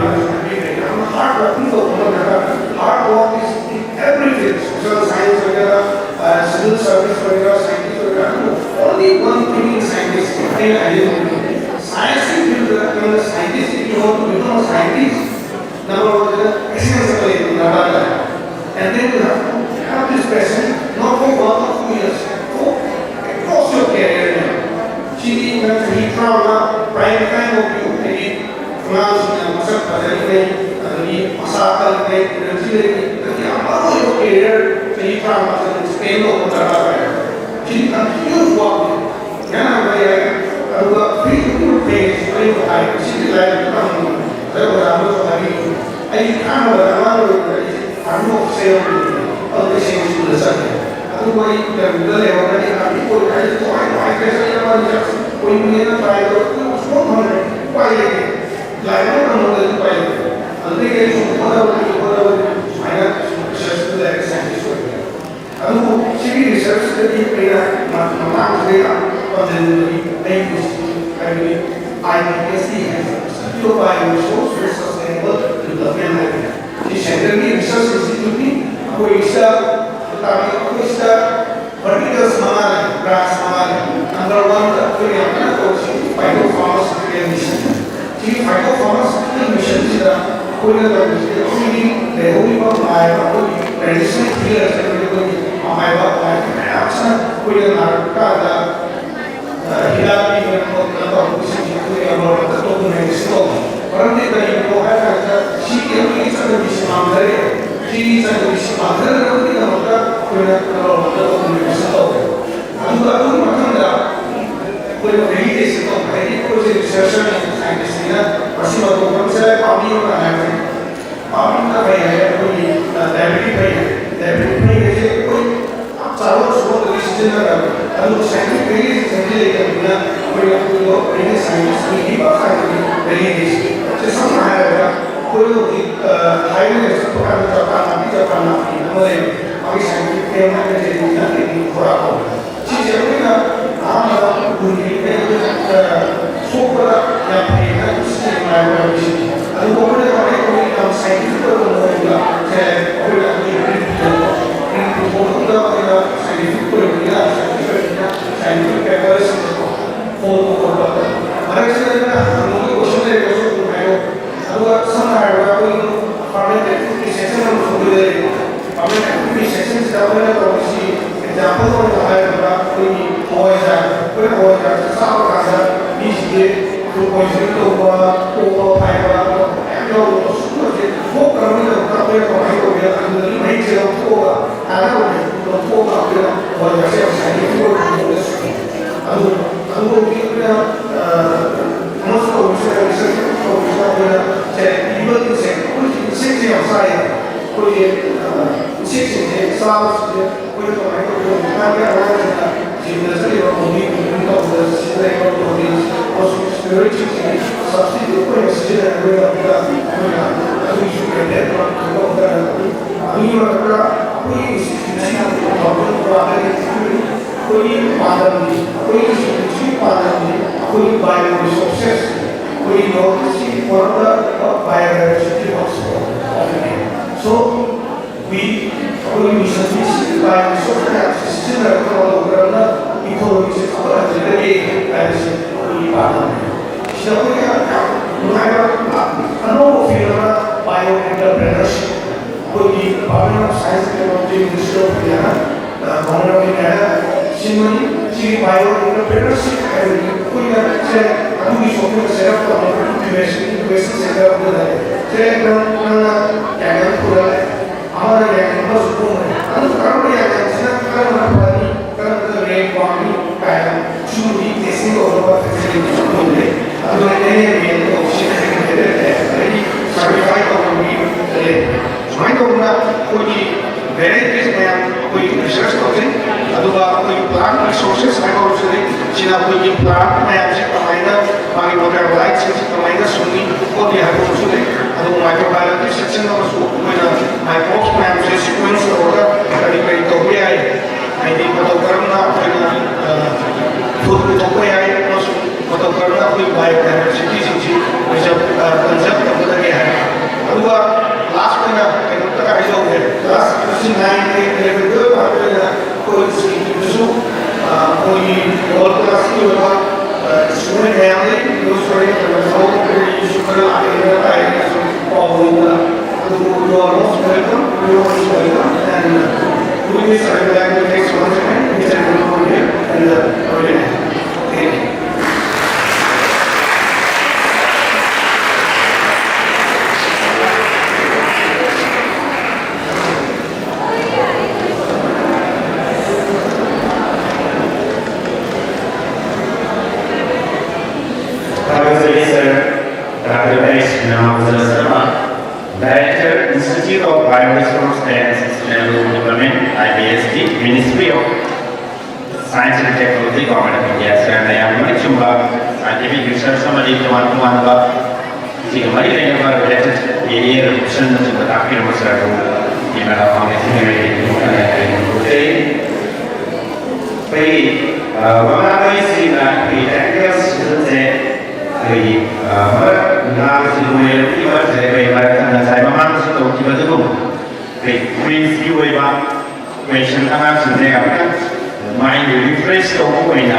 hard working for hard work is in everything. Social science, civil service, scientist, only one thing in science is science is the scientist. If you want to become a scientist, number one is the essence of it, and then you have this person not for 1 or 2 years. Across your career, she from prime time of you, maybe France, Masaka, your career, maybe from Spain or she continues walking. Free days, very high, she like I'm not saying all the things to the subject. Otherwise, the level that people are trying to just when we are trying to 400, why like I don't know the pilot. And they get whatever I have just to the extent is working. I know she research that you pay my mom's data, but then the name is IPSC has to buy resources sustainable to the family. Generally, research institute कोई इसका vertical समाना grass समाना number one फिर यहाँ ना तो phytopharmaceutical mission जी phytopharmaceutical mission जिधर कोई ना तो कोई लेहोली पर आएगा कोई traditional healer से कोई आएगा अक्सर कोई ना नाटका दा हिलापी में तो किसी कोई अमर तो नहीं इसको परंतु कहीं को है ना शीघ्र ही सब विश्वास करे शीघ्र सब विश्वास करे रोटी का मतलब कोई ना तो विश्वास हो अनुभव तो मतलब ना कोई नहीं देश तो है कोई रिसर्च में साइंटिस्ट ना पश्चिम बंगाल से पानी का है पानी का है कोई डायबिटिक है जैसे कोई चारों सुबह डिसीजन ना अनुभव साइंटिस्ट के लिए समझे लेकिन कोई कोई साइंटिस्ट की बात है नहीं देश से समझ आएगा कोई हाईवे से तो काम करना भी na ke khora ko chi je na ama ku ni ne so para ya pe na si ma wa chi adu ko ne ko ne ko ni am scientific ko no la je ko la ni ko da ya scientific ko ni la scientific papers ko ba mara se na हम लोग question ले रहे हो तो मैं adu sama ada ko public activity section में सुन रहे public activity section से आपने तो किसी एग्जांपल को बताया होगा कोई होएगा साफ काजा इसके तो कोई तो हुआ तो पाएगा जो उसको से वो करने का अपने को नहीं हो गया अंदर नहीं चला होगा आना तो होगा फिर और जैसे साइड को adu kita masuk usaha saya ibu tu saya yang saya koi seksi saus koi tu orang tu mana orang tu jiwa saya orang ini untuk saya orang ini masuk spiritual substitute koi sejarah kita adu juga ada orang ini mereka koi institusi orang कोई पालन नहीं कोई कृषि पालन नहीं कोई bio resources कोई नौकरी for the biodiversity so we कोई मिशन बायो रिसोर्स सिस्टम का करना इकोनॉमी से खबर चले ऐसे कोई पालन इसलिए हमारा अनुभव फिर बायो एंटरप्रेन्योरशिप कोई bio science technology ministry of India government है Simoni, si bayo entrepreneurship कोई से हम भी सोचते हैं सेटअप तो हम इन्वेस्ट सेटअप कर रहे हैं सेटअप करना क्या कर पूरा हमारे यहाँ बस कौन है हम काम नहीं आते सेटअप करना पड़नी करना रेट वामी क्या चुनी ऐसे को लोग फैसिलिटी होते हैं अब नए मेल को ऑप्शन देते हैं रेडी सर्टिफाइड कंपनी ले ज्वाइन करना कोई वेराइटीज में कोई रिसर्च करते हैं अदुगा कोई प्लांट रिसोर्सेस है और उससे जिना कोई प्लांट में आपसे कमाएगा बाकी वाटर लाइट से कमाएगा सुनी और ये है उससे अदु माइक्रोबायोलॉजी सेक्शन में उसको कोई ना माइक्रोब्स में आपसे सीक्वेंस होगा कभी कभी तो भी आए आई थिंक तो करना कोई ना फूड तो कोई आए तो करना कोई बायोडाइवर्सिटी से जब कंसेप्ट बदल गया है अदुगा लास्ट में ना तक आ जाओ है क्लास 9 11 12 कोई जो कोई और क्लास की होगा स्टूडेंट है हमने जो स्टूडेंट है वो कोई शुक्र आए और होगा तो वो almost welcome you are welcome and we will serve back the next one and we will go here and thank you Director, Institute of Bioresource and Sustainable Development, IBSD, Ministry of Science and Technology, Government of India. Saya yang mencumba scientific research sama di teman-teman jika mari dengan related area reduction dan terakhir masyarakat di mana kami sendiri mengenai sila technical students Jadi, nak seluruh ini saya bayar saya memang sudah kita tu, please you bayar question apa sebenarnya kan, mind refresh tu apa ini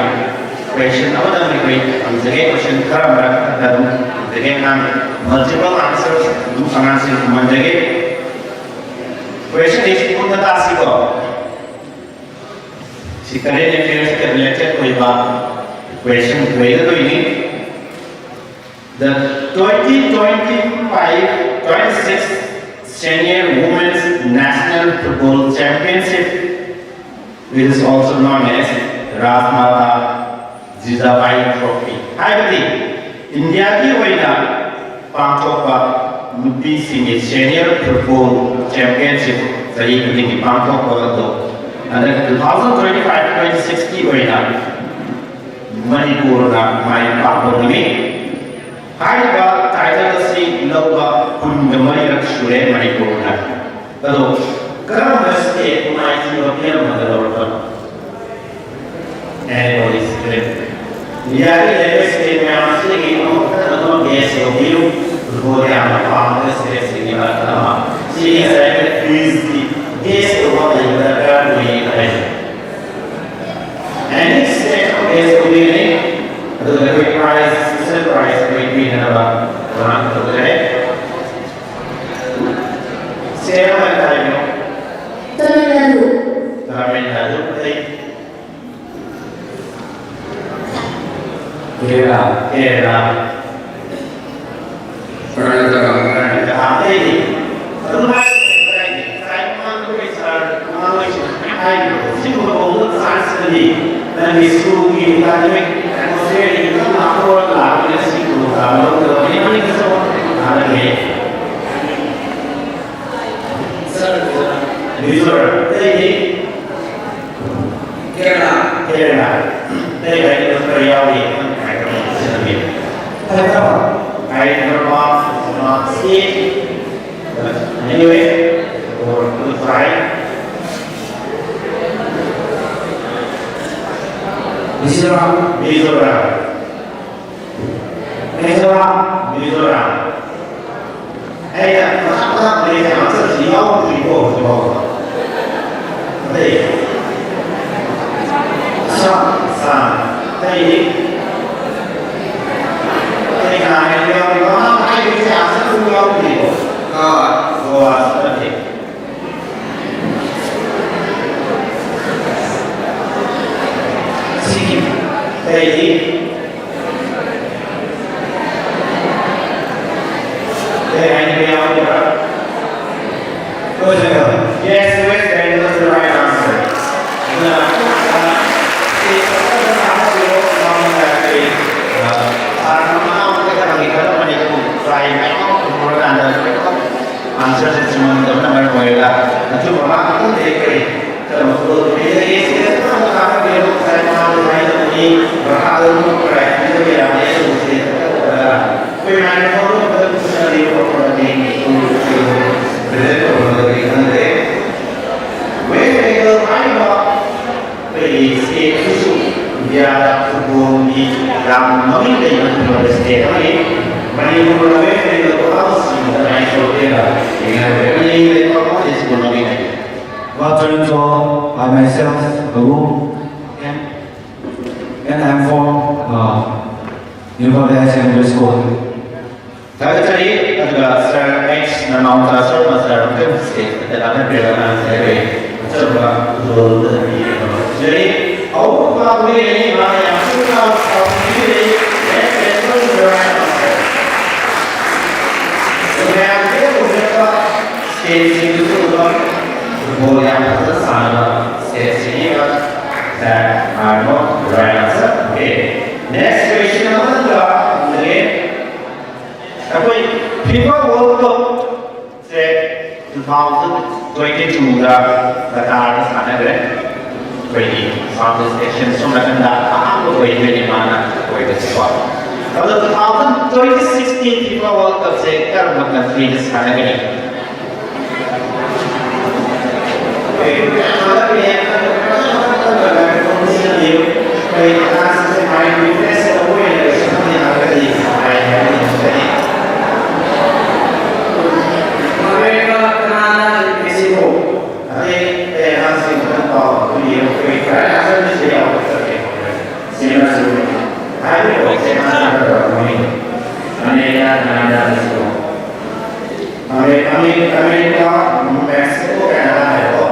question apa dah mereka jadi question kerana mereka dah jadi kan multiple answers tu sangat sih menjadi question ini pun tak asik kok, si current affairs ke related कोई बात question कोई तो ini The 2025-26 Senior Women's National Football Championship, which is also known as Ratmata Jizabai Trophy. Haibati, India ki waina pangkokpa nupi singe Senior Football Championship sari kutingi pangkokpa to. And 2025-26 ki waina Manipur na mai pangkok ni. Haiba title si loba kun gamai rak shure Manipur na. Tado Government state might European model and what is it? Yari state member state no gas or bill go down on the state in the she said is the gas or the government any state of gas or bill the price between about one to the day. Tamil Nadu, Kerala, anyway, or to try. Mizoram. Hey, apa mereka masih siapa juga juga. Hey, hey, mereka yang mana yang bisa asal juga juga. Goa seperti. Sikkim. Hey. Yes, West End was the right answer. Answer semua teman-teman mereka. Nanti orang pun dekri. Kalau bila ini kita mengatakan dia saya mahu main ini berhasil berani itu yang dia sulit. Pemain foto betul sekali orang ini betul orang ini. Western Iowa berisi isu dia bumi yang memiliki universitas ini. Menurut Western Iowa dengan ini apa yang sekolah ini? Turning to myself, Abu, and I'm from University Secondary School. Tadi adalah Sir H. Nanauta Sharma Sir Kemsik dalam perjalanan dari coba dulu dari jadi awal ini mana yang sudah sendiri dan terus berjalan. Kemudian dia beberapa sesi itu boleh yang tersana sesi dan ano berasa. Okay. Next question adalah Tapi FIFA World Cup से 2022 का Qatar sana keren, beri Southeast Asian semua kena apa beri beri mana beri sesuatu. Kalau 2016 FIFA World Cup से कर मतलब free sana keren. Kalau dia kondisi dia beri atas main di press away dari sana yang ada di main di Amerika, Mexico, Canada,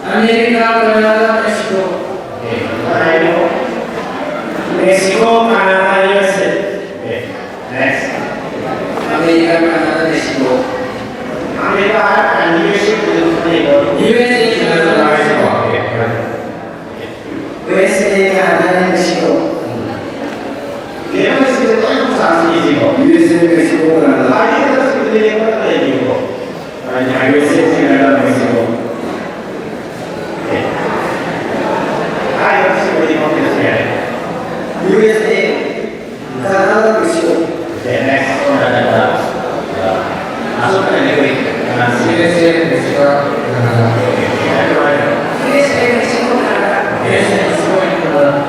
Amerika, Canada, Mexico. Mexico, Canada, USA. Next. Amerika, Canada, Mexico. Amerika and USA USA, Canada, Mexico. Dia masih tetap sangat easy kok. USA, Mexico, Canada. Lagi kita sebetulnya kita lagi kok. Hanya USA, Canada, Mexico. Ayo sebetulnya kita sekali. USA, Canada, Mexico. Okay, next. Masuk ke negeri. USA, Mexico, Canada. USA, Mexico, Canada. USA, Mexico, and Canada.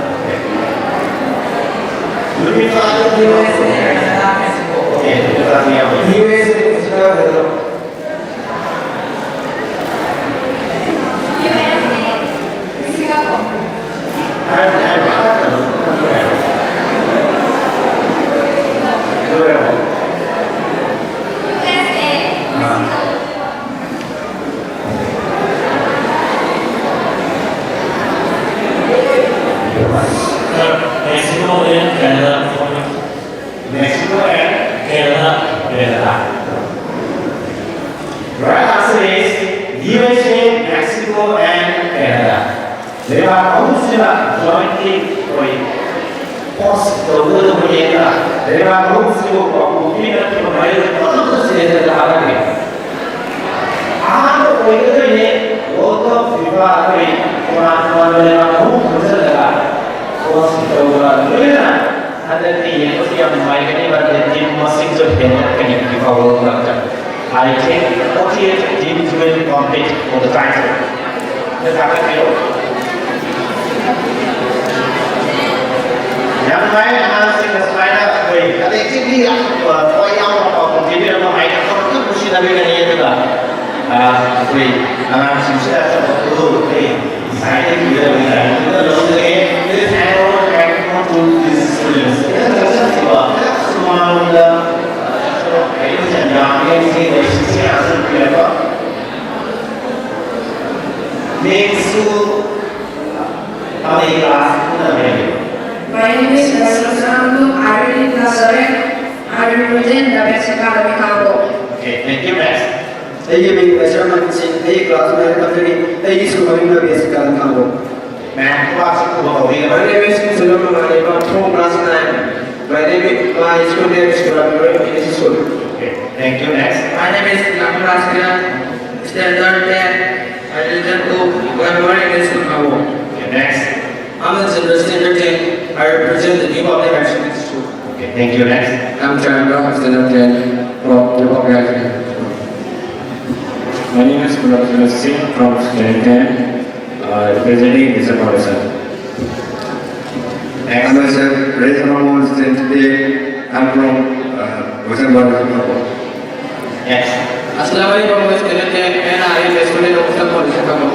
Looking for USA, Canada, Mexico. Okay, that's me. USA, Mexico, Canada. Mexico and Canada. Mexico and Canada, Canada. right answer is USA, Mexico, and Canada. They are also jointly forced to do together. They are also cooperating to provide all the states that are आम कोई तो ये वो तो विवाह कोई पुराना वाले ना हो कुछ लगा वो सिद्ध हुआ नहीं ना अदर की ये तो क्या माइक नहीं बदले जिम मसिंग जो है कहीं विवाह हो रहा है I think 48 teams will compete for the title. Let's have a feel. Yang lain masih kesulitan apa? Ada sini apa yang apa? Jadi apa main kalau tu mesti nabi kan ini juga. Wei, anak sisa satu saya tidak bisa. Kita lalu lagi, ini saya orang tu disabilitas. Kita terasa siapa? Semua orang ini jangan yang ini dari sisi asal berapa? Minggu hari kelas mana ni? My name is Rasul. I read in class 7. I represent the Best Academy Campo. Okay, thank you, Max. Saya ingin bersama dengan kelas mereka tadi. Saya sekolah ini basic kan kamu. Max, kelas itu bawa dia. My name is Sulaiman Aliman from class 9. My school name is Kuranguri School. Okay, thank you, Max. My name is Nabil Asrian, Standard 10. I listen to Grammar English School. Okay, next. I'm in Standard 10. I represent the New Public Action Institute. Okay, thank you, next. I'm Chandra, Standard 10 from New Public Action. My name is Kulapur Singh from Stanton, representing this foundation. Next. I'm myself, Reza Ramon, Standard 10. I'm from Western Border. Next. Assalamualaikum Standard 10 and I am a student of the Police Academy.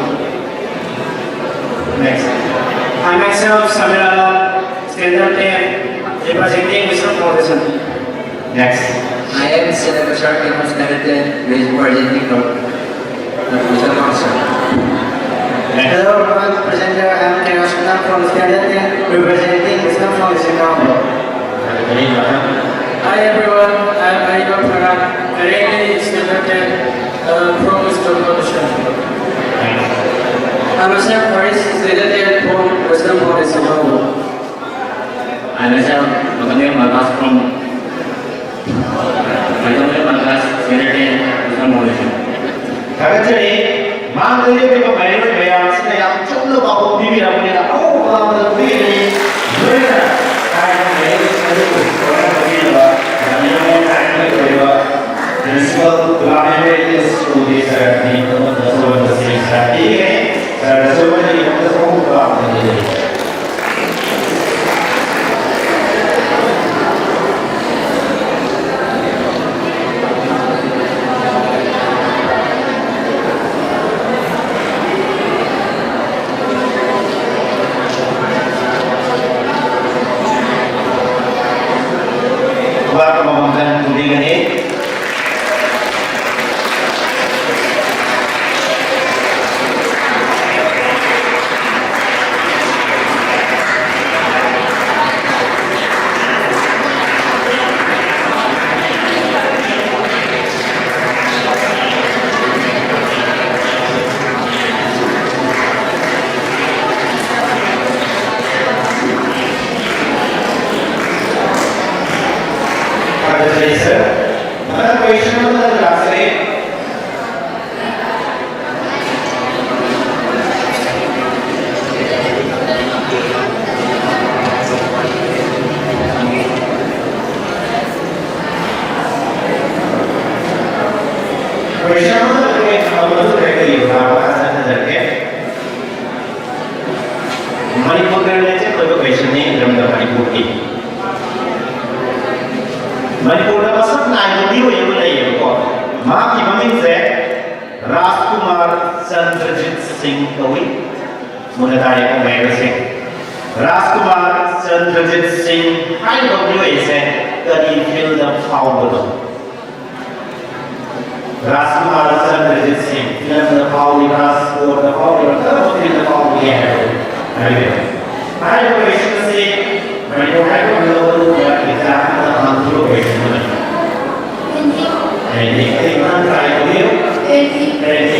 Next. I myself, Samira, Standard 10, representing Wisdom Foundation. Next. I am Senator Sharkey from Standard 10, representing from Wisdom Foundation. Next. Hello, I'm presenter. I'm International from Standard 10, representing Wisdom Foundation. Hi everyone, I'm Ariba Pragan, currently Standard 10 from Wisdom Foundation. I'm myself, Faris, Standard 10 from Wisdom Foundation. I myself, Makanir Malkas from Malkas, Senator, Wisdom Foundation. Jadi, mana dia mereka main bayar saya coba bawa bibi apa ni? Oh, bawa bibi ni. Mereka kaya main ada orang bibi lah. Kami main kaya mereka. Principal kami main studi saya ni untuk sesuatu saya. Ini saya sesuatu yang kita semua buat ni. Bapak memamerkan tudingan ini. Rajkumar Chandrajit Singh Kawi, Munadari Omega Singh. Rajkumar Chandrajit Singh, hai WSA, Kadi fill the foul. Rajkumar Chandrajit Singh, fill the foul, score the foul, fill the foul again. Hai WSA Singh, when you have a low example on the location. Anything on try to you? Anything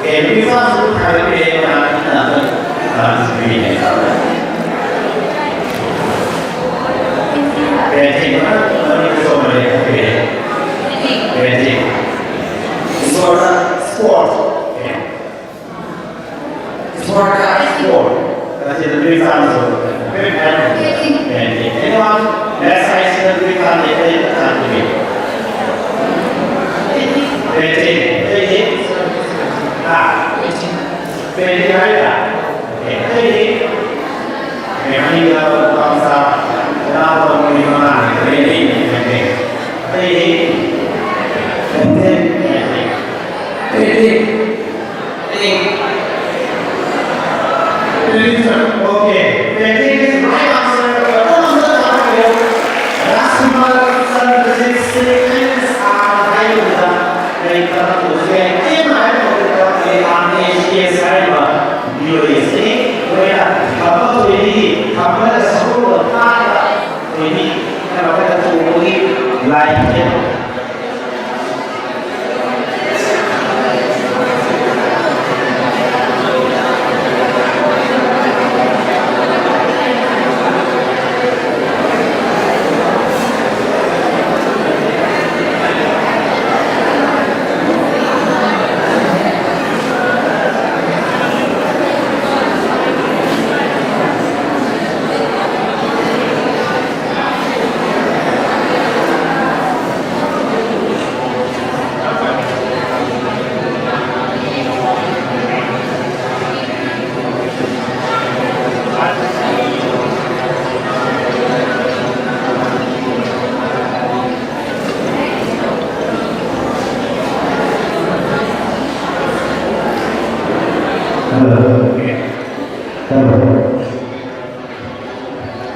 we want to have a game and screen. Anything so many. Anything. Sport. Sport. That is the big answer. Anything. Anyone? Less I said we can't Painting. Painting ada. Painting. Memang bangsa kenapa mengenal painting. Okay. Painting is my answer. Rajkumar Chandrajit Singh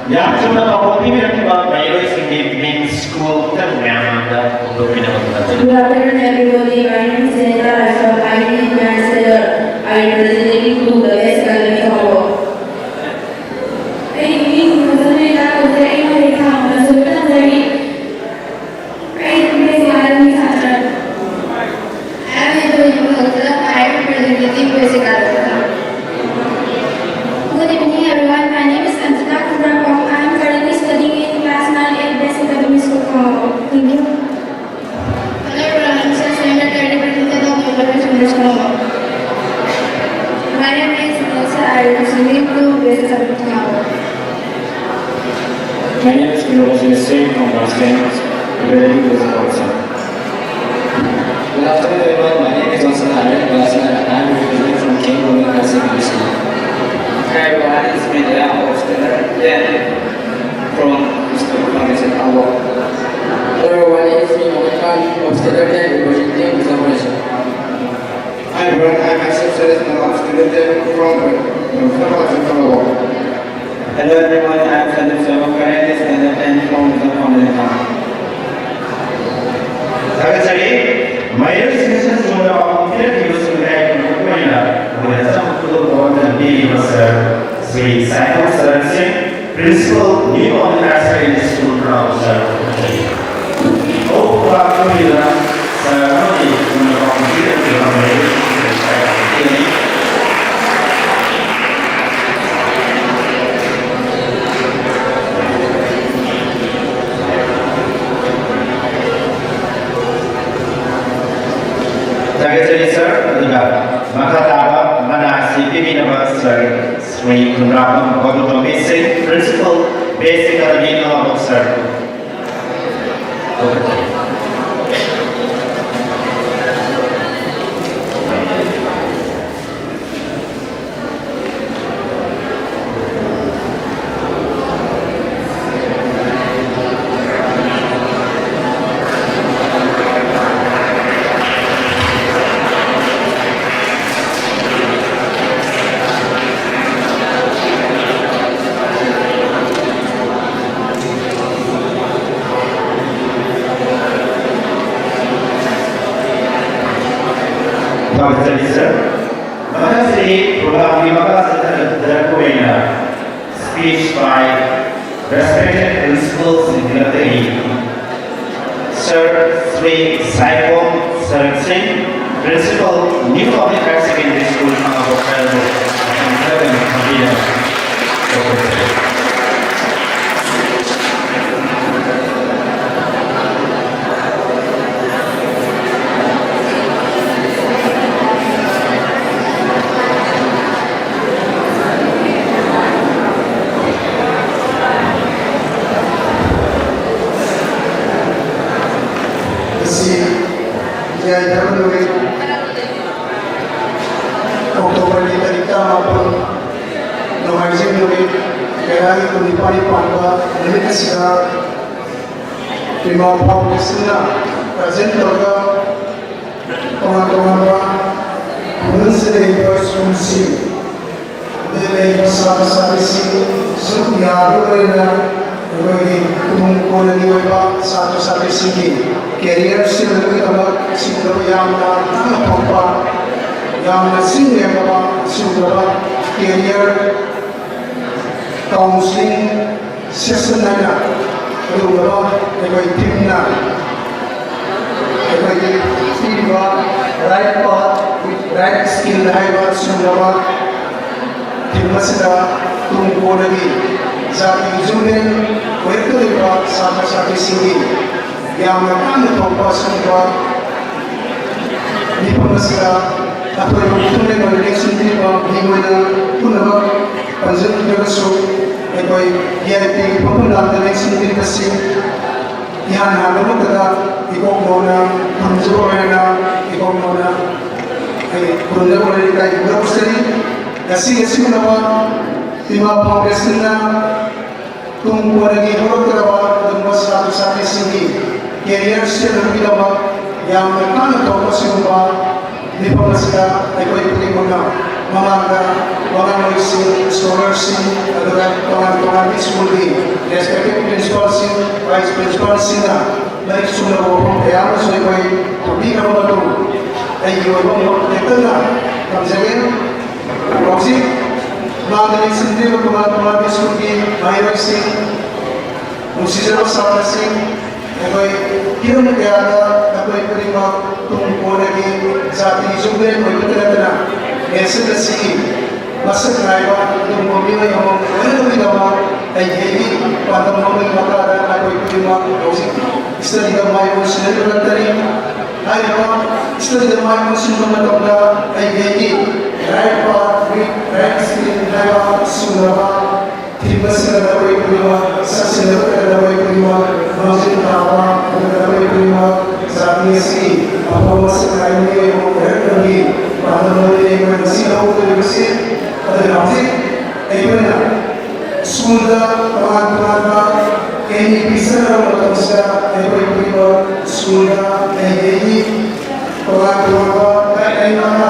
Yang sudah tahu ini adalah Bayroi Singing School Ternyata ada untuk pindah-pindah. Good afternoon, everybody. My name is Senita Rashad. I am a master. I am representing to the West Academy Award. Ini sebenarnya aku dari Amerika. Maksudnya dari West Academy Center. I am representing West Academy. Good evening, everyone. My name is Anjana Kudrapong. I am currently studying in class 9 at West Academy School. Thank you. Hello, everyone. I'm Sasha. My name is Nelsa. I am listening to West Academy Award. My name is Rosie Singh from Boston, representing the sponsor. Good afternoon, everyone. My name is Johnson Harry. I am representing from King Roman Catholic School. Hi everyone, it's me, Leah Hofstetter, from School Foundation Award. Hello everyone, it's me, Mohammed Hofstetter, representing the Foundation. Hi everyone, I'm Asif Suresmala, student from Foundation Award. Hello everyone, I'm Sandeep Sharma, currently student from the Foundation. Sekali, Mayor Singh sudah tidak diusulkan untuk mana bersama ketua dan di masa Sri Saiful Saran Singh, Principal New University School Professor. Oh, Pak Mira, saya ini mengucapkan terima kasih. Secretary Sir, Makataba Manasi Pibinaba Sir, Sri Kunrapam Bhagatami Singh, Principal, Basic Academy Award Sir. Dr. Sir, Madasri Prabhavi Makasatarakuena, speech by respected principals in Latari. Sir Sri Saipom Sir Singh, Principal, New Public Higher Secondary School, Mangapokal, Oktober di Tarika maupun Nomaizim Nuri Kaya itu dipani panwa Nuri Kesida Lima Pau Kesina Kajen Torga Teman-teman Mensedih Bersunsi Dele Besar-besar isi Setiap Rena Bagi Tumungku Lagi Weba Satu-satu sini Career Silvi Abad Silvi yang Apa yang sini yang apa sudah career counseling session nana itu apa sebagai timna sebagai timba right path with right skill haibat sudah timna sudah tunggu lagi saat izunen mereka lepas sampai sini yang akan berapa sudah di pengasas atau yang tunai mengenai sendiri di mana punah panjang terasa, ekoi VIP pembunuhan dengan sendiri kasih, yang hanya kita ikut mana panjang mana ikut mana, punah mengenai kita berapa sering, kasih mana lima foundation tunggu lagi orang terbawa dengan satu sini, career skill lebih lama yang akan tahu siapa. Di pemasukan ekoi perimana, mengangkat mengambil scholarship adalah pengantungan di sekolah ini. Respected principal sih, vice principal sih na, baik sudah berapa yang sudah ekoi tapi kamu tahu, ekoi berapa itu na, kamu jangan, maksud, mengambil sendiri pengantungan di sekolah ini, mahir sih, musisi bersama sih, ekoi kirim ke ada, ekoi perima tunggu lagi. Saat ini juga yang berkata-kata, esok masuk raya untuk mobil yang lebih lama, jadi pada mobil maka ada aku terima dosis. Istilah kita main musim itu tadi, ayo istilah kita main musim itu pada jadi raya raya sini raya sudah tiba segala aku terima, sesuatu ada aku terima, masih tawa ada aku terima. Saat ini sih, apa masih kaya ini yang berlari, pada mulai yang bersih, aku bersih, pada nasib, mana sudah teman-teman ini bisa dalam masa sudah ini teman-teman ini mana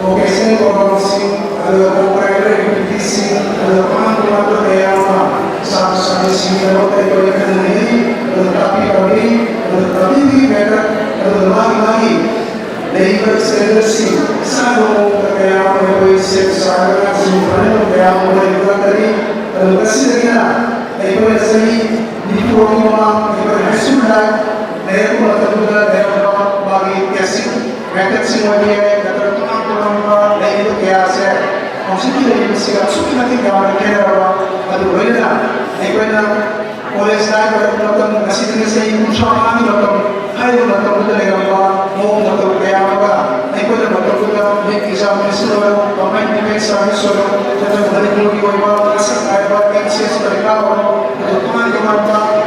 vocation promosi, ada program edukasi, ada teman-teman yang sama-sama sih kalau ini tetapi kami mereka lagi dari berselisih satu yang berisi sangat sempurna yang mulai dari berselisih dari berselisih di program yang sudah dari mulai dari bagi kasih mereka semua dia kata teman-teman dari itu kiasa maksudnya dari berselisih sudah nanti kawan kira atau bagaimana ekor oleh saya berkata kasih dengan saya usaha ini berkata hai berkata betul yang apa mau berkata kayak apa ekor berkata betul di kisah misalnya pemain di kisah misalnya jadi dari mulai awal kasih ayat yang saya sudah tahu itu teman-teman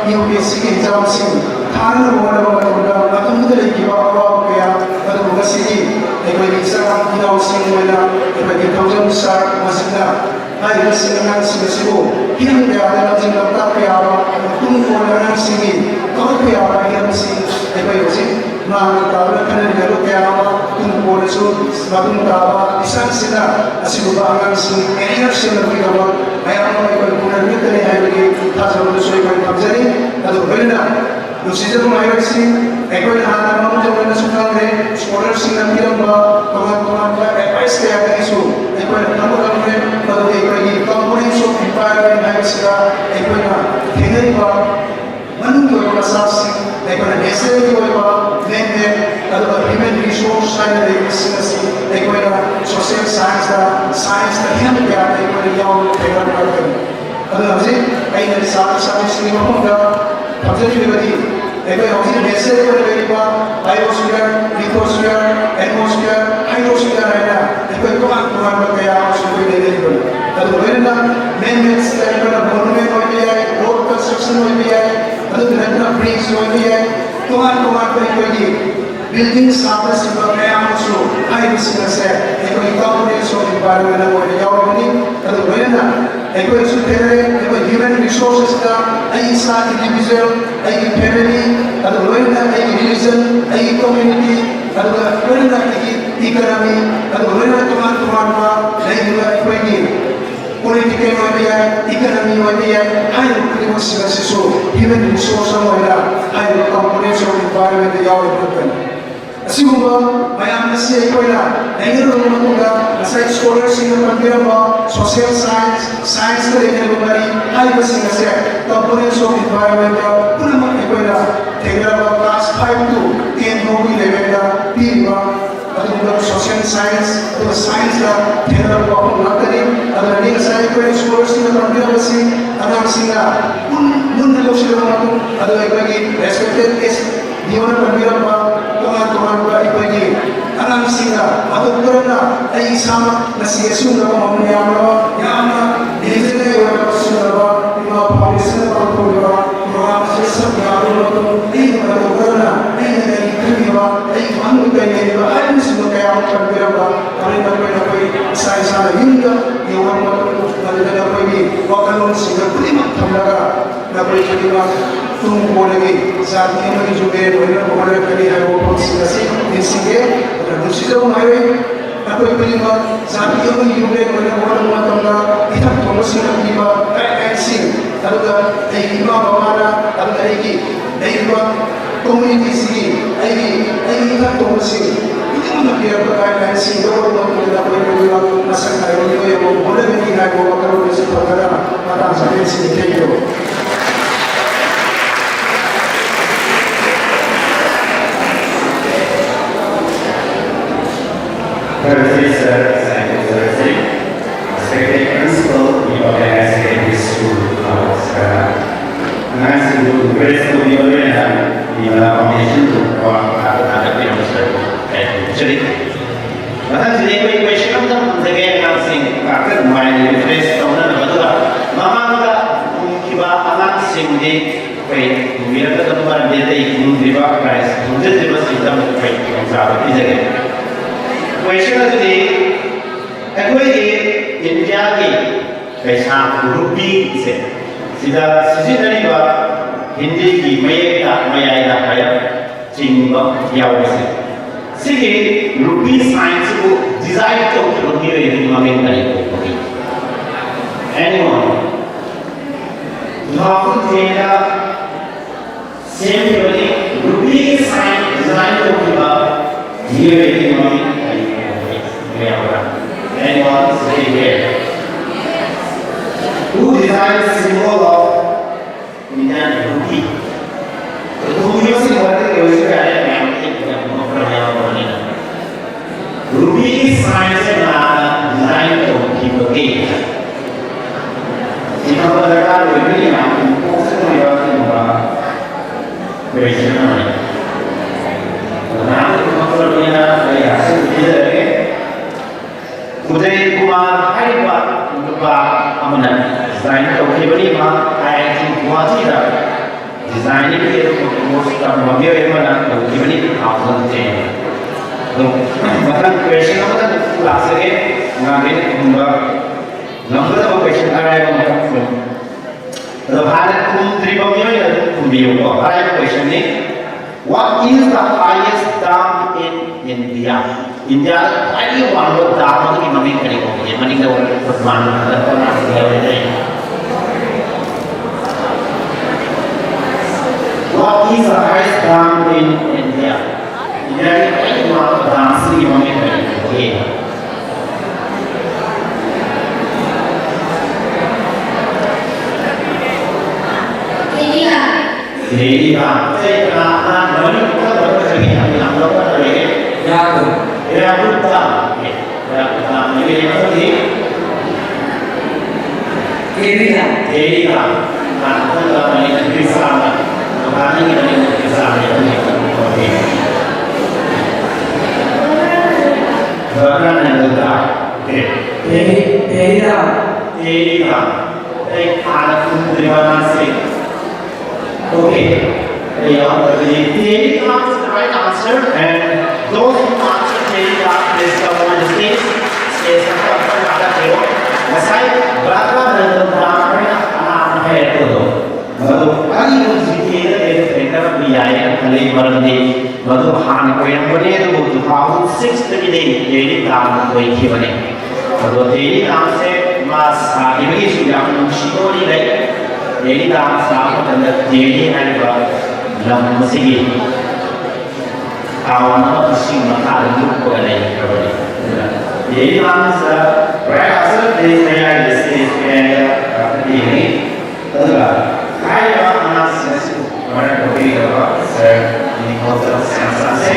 yang basic exam sih karena mau berkata betul atau betul lagi bawa kayak atau kasih ekor kisah kita using mana ekor kita usung besar masihnya hai dengan sibuk yang dia dalam jangka tapi apa tunggu orang sini kalau dia orang yang sini apa sih mana kalau kena dilakukan dia apa tunggu orang itu sebab apa bisa sih asyik orang sini career sih lebih awal ayam orang yang punya itu ni ayam lagi tak sebab itu saya kalau jadi atau benda Lucy itu mahir sih ekor yang ada mahu jangan suka deh scholar sih की ओइबा man अदुगा human resource side लेसिंगसी एकोइना social science का help क्या एकोइना याव figure करते अदु हजे आइना साथ सिंग मफमदा थमजरी बेबदी एकोइ हजे मेसेज को लेबा बायोस्फीयर लिथोस्फीयर एटमॉस्फीयर हाइड्रोस्फीयर आइना एकोइ कुमान कया सुबि लेबो अदु वेरना मेन स्टैंडर्ड मोनुमेंट होइबे रोड कंस्ट्रक्शन होइबे अदु नतना ब्रिज होइबे कुमान को building साथ सिंह कया मसु हाई सिंगसे एकोइ कंपोनेंट्स ऑफ एनवायरनमेंट होइबे यावनी अदु वेरना एकोइ सुतेरे एकोइ ह्यूमन रिसोर्सेस का आई सा इंडिविजुअल आई फैमिली अदु Verna I religion I community अदु वेरना आई इकोनॉमी अदु वेरना कुमान का लेबा एकोइ political media, economy media, high political services, human resource media, high components of environment the yaw open. Assume mayam nasi ekoina, nengar rumatuga, aside scholars in the Pandira, social science the engineering, high basing components of environment, Purama ekoina, Tegra class 5 to 10 movie level, Piva. social science to science la thera ko nakari adha ni sai ko scholars ni pandira basi adha singa mun lo shiro matu adha ibagi respected is diwan pandira ba tuman ba ibagi adha singa adha kurna ai sama nasi yesu na ko mamne yamna dizene yo ko sunaba ima foundation ba ko ba program se sab yaro to ai ba kurna ai ne kriya ai manu ka ne ba ai sunu kaya pandira ba kare na ko sai sa yunga yawan ma na ko ni wakalon singa prima thamlaga na ko chidima tum bolegi saat ni ma juge boina ko kali hai wo singa si singe na dusijo mai na ko prima saat ni ma juge boina ko ma tamla itham to singa prima ai sing aduga ai ima bamana aduga ai ki ai ba community sigi ai itham to singa Ito kaya pagkain sing do ko na ko ko masak tayo ni ko wala ni na ko makaro sa pagkara para sa sing kayo. Thursday, sir, second Thursday. Secretary Principal, we organize secondary school. Nice to do grade school, we foundation to other people. Actually, but today we question of them again announcing after my face on the Mama Kiba announcing the way we are the one that they in the price to just give us the way from South is again. Question of the day, India पैसा रुपी से सीधा सिजिनरी बा हिंदी की मयेता मयाइदा हाया चिंबा यावसे सिगे रुपी science को design तो रुपी रे Himalayan करे को anyone how तेरा सिंपली रुपी साइंस डिजाइन तो किबा ये रे हिमालयन करे मेरा anyone say here who designs symbol of Indian rupee? Rupee was important rupee signs and design of people gate. In our letter, we really have to post on your question. Now, we have Uday Kumar Haiba Amana design of Kibani, I think Guatida designing it most of Mabiremana of Kibani 2010. The question of the class again, number of questions arrive from the Bharat Tribunal. I have a question: what is the highest dam in India? India, I do want to dam in money. Money the one what is the highest dam in India? India, I do want to dance in money. Jadi saya pernah dari kita berpergian yang lalu dari ya bukan jadi yang tadi jadi kan kalau ini bisa karena ini bisa oke bahkan yang kedua oke jadi ada pun terima kasih. Okay, the theory comes the right answer, and those who answer theory is the one the states is the other zero. Aside, Bhagavad Gita है तो मतलब अभी वो जीते हैं centre भी आए कले मरने मतलब हान को यह बने तो वो 2006 तक ये काम कोई की बने मतलब ये काम से मास आगे भी सुजान शिकोरी ले ये काम साफ अंदर जेडी है लम मसीही आवाना किसी मकान लुक को नहीं करें ये काम से राइट देश में आए जैसे ये तो काय अनालिसिस हमारे टॉपिक का सर निकोलस सैमसन से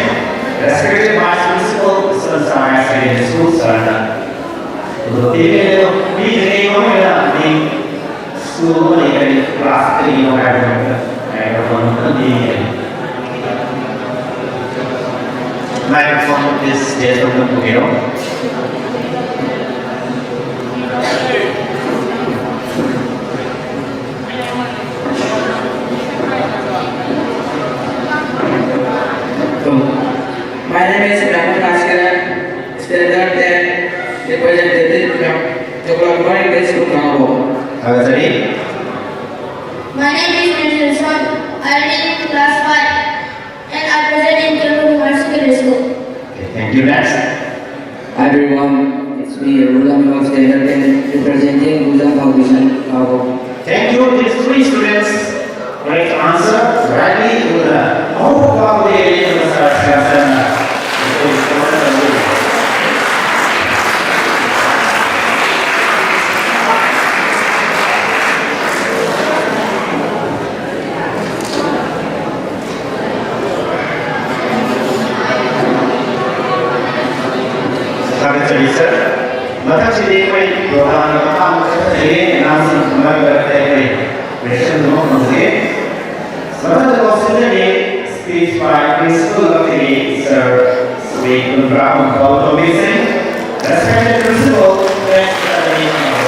रेस्पेक्टेड वाइस प्रिंसिपल संस्थान से स्कूल सर तो ये भी नहीं होगा नहीं स्कूल में ये क्लास नहीं होगा मैं तो नहीं है microphone is there from the computer. My name is Brahman Bhaskaran, student and representative from Chocolate High School, Colombo. My name is Nelson. I am in class 5 and I present in Colombo University School. Okay, thank you. Next. Hi everyone, it's me, Rulam of Standard 10, representing Buddha Foundation, Colombo. Thank you. These three students correct answer rightly to the how about the area of the मतलब सीधे कोई programme काम करते हैं नाम से मत करते हैं क्वेश्चन नो मुझे मतलब the question is speech by principal of the sir Sri Gunram Gautamisen respected principal thanks for the name of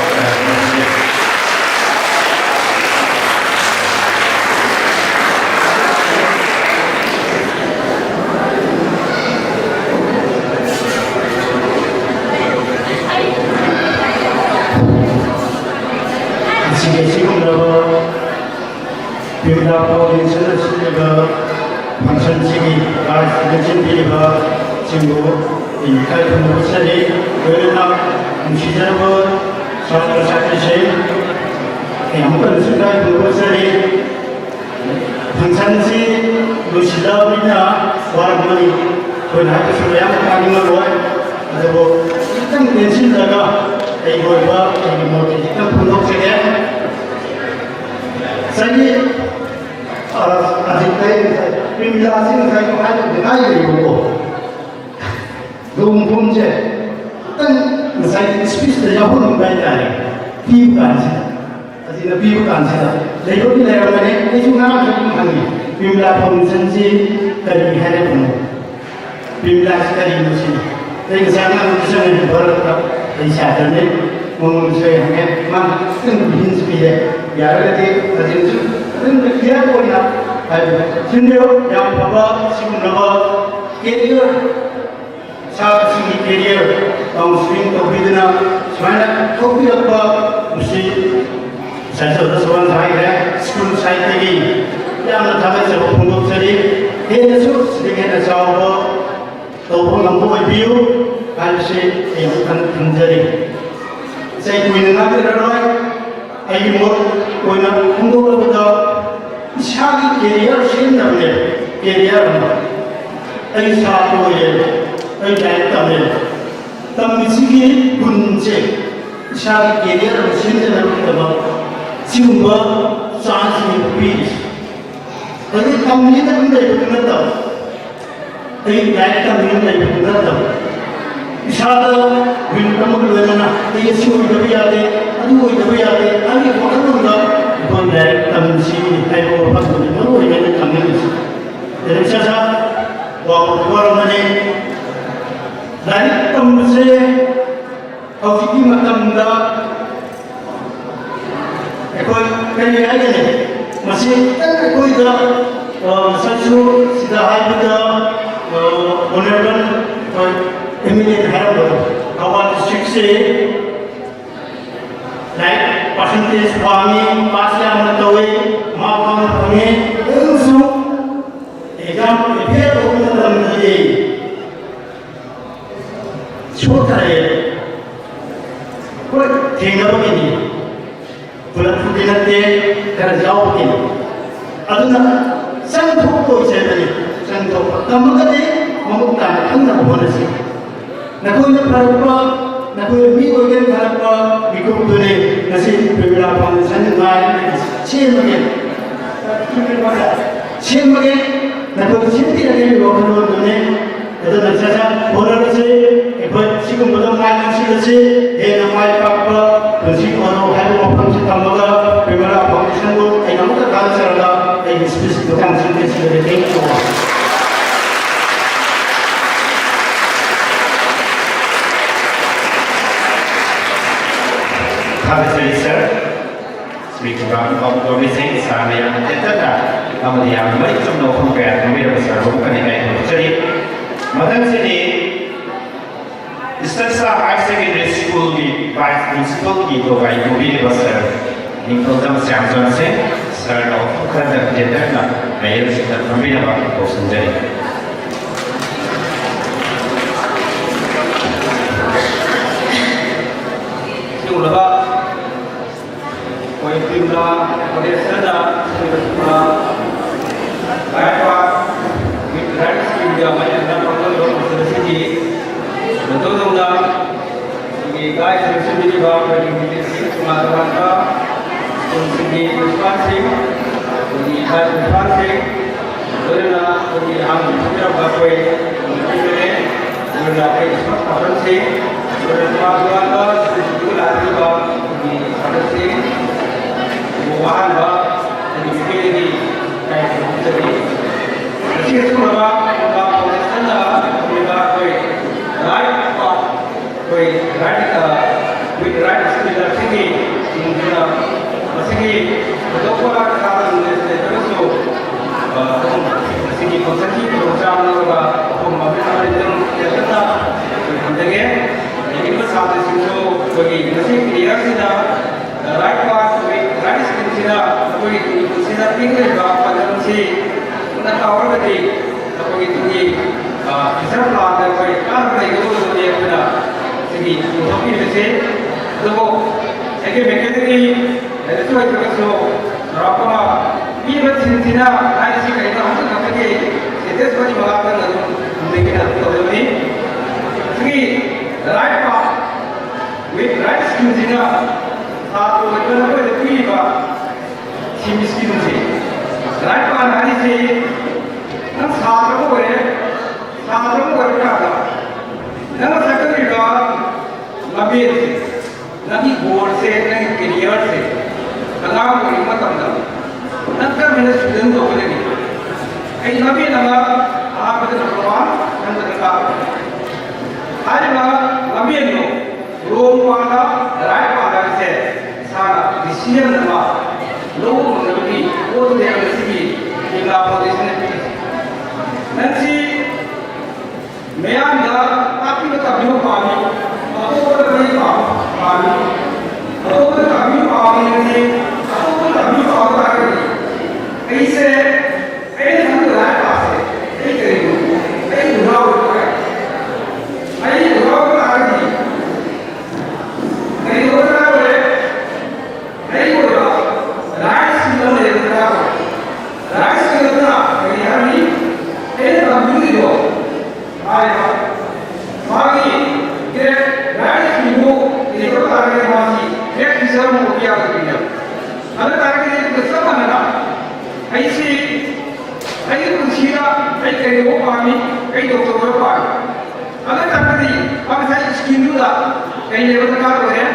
अभी कंपनी तक नहीं पहुंचना था एक लाइट का मिल नहीं पहुंचना था इशारा विन प्रमुख लोगों ना ये शोर कभी आते अदू कभी आते आगे बहुत लोग ना कोई लाइट तमसी है वो पक नहीं ना वो ये तमसी जैसे सा वो मैंने लाइट तमसे और किसी मतंगा कोई कहीं आए नहीं masih कोई दा सचु सीधा हाई बता ऑनरेबल एमिलियन हैरब कावा डिस्ट्रिक्ट से लाइक परसेंटेज फार्मिंग पास या मतवे मापन हमें उस एग्जाम पे तो मतलब नहीं छोटा है कोई ठेंगा भी नहीं bulan putihnya kerja jauh ini, aduna sangat hukum saya tadi, sangat hukum. Kamu kata membuka, anda bukan sih. Nak kau nak berapa, nak kau minggu ini berapa, minggu itu ni nasi beberapa sangat lain, cium lagi, cium lagi, nak kau cium tidak lagi bukan bukan ni. Itu nak saja, orang sih, ikut sikum betul macam sih, namai apa, bersih orang hari makan tamaga beberapa foundation itu yang kita kan serta yang spesifik kan sendiri itu. Habis sir, speaking about obviously saya yang terkata, kemudian baik semua pengkajian kami besar bukan ini. Jadi, macam sini. Istansa High Secondary School की vice principal की तो भाई को भी बसर निकलता श्यामचंद्र से sir doctor खर्च देते ना मेयर से कभी ना बात को समझे तो लगा कोई पिंडा कोई सदा बायपा विद्यार्थी स्कीम या मैं अंदर पढ़ने लोग मसले जी betul dah ini guys sendiri bawa dari militer Sumatera Utara sendiri berpancing ini guys berpancing kerana ini hang punya bagai militer kerana ekspor pancing kerana keluarga juga lagi bawa ini pancing buahan bawa ini mikir ini kayak sendiri jadi itu bawa polisinya mereka right with right skill sini hingga sini dokter sekarang terus sini konsentrasi program laga pembangunan itu tetap dengan ini bersama situ bagi masih clear sudah right path with right skill sudah bagi sudah tinggal pada masih nak tahu lagi bagi tinggi bisa pelajari bagi kan bagi itu dia sudah segi utopis itu, lalu sebagai mekanik itu itu berapa ini bersihnya hari sih kita harus katakan itu sebagai melakukan mungkin atau lebih segi right path with right skill sehingga satu itu apa itu pilih si miskin sih right path hari sih kan satu boleh apa nama sekarang juga nabi board se nabi career se kalau kita mahu nanti mana student tu boleh ni ini nabi nama apa tu Quran dan terkata hari nabi ni rumah right pada se sana decision nama logo nabi वो तो yang segi hingga position ni nanti मैं tapi kami pahami, aku kami pahami, aku kami pahami ni, aku kami pahami. ऐसे ऐसे हम लोग आए पास है, ऐसे करेंगे, ऐसे दुराव होगा, ऐसे दुराव का आगे, ऐसे दुराव है, ऐसे दुराव, राइस की लोग ऐसे दुराव, राइस की लोग ना, ऐसे हमी, ऐसे कमी नहीं हो. Mari kita rakyat ibu ini bertarung masih rakyat bisa mengupiah begini. Ada target itu bersama mana? Aisi ꯑꯩꯒꯤ ꯄꯨꯟꯁꯤꯗ ꯑꯩ ꯀꯩꯗꯧꯕ ꯄꯥꯝꯃꯤ ꯀꯩ ꯇꯧꯕ ꯄꯥꯝꯃꯤ ꯑꯗꯨ ꯇꯥꯔꯒꯗꯤ ꯉꯁꯥꯏ ꯁ꯭ꯀꯤꯝꯗꯨꯗ ꯀꯩ ꯂꯩꯕ ꯗꯔꯀꯥꯔ ꯑꯣꯏꯔꯦ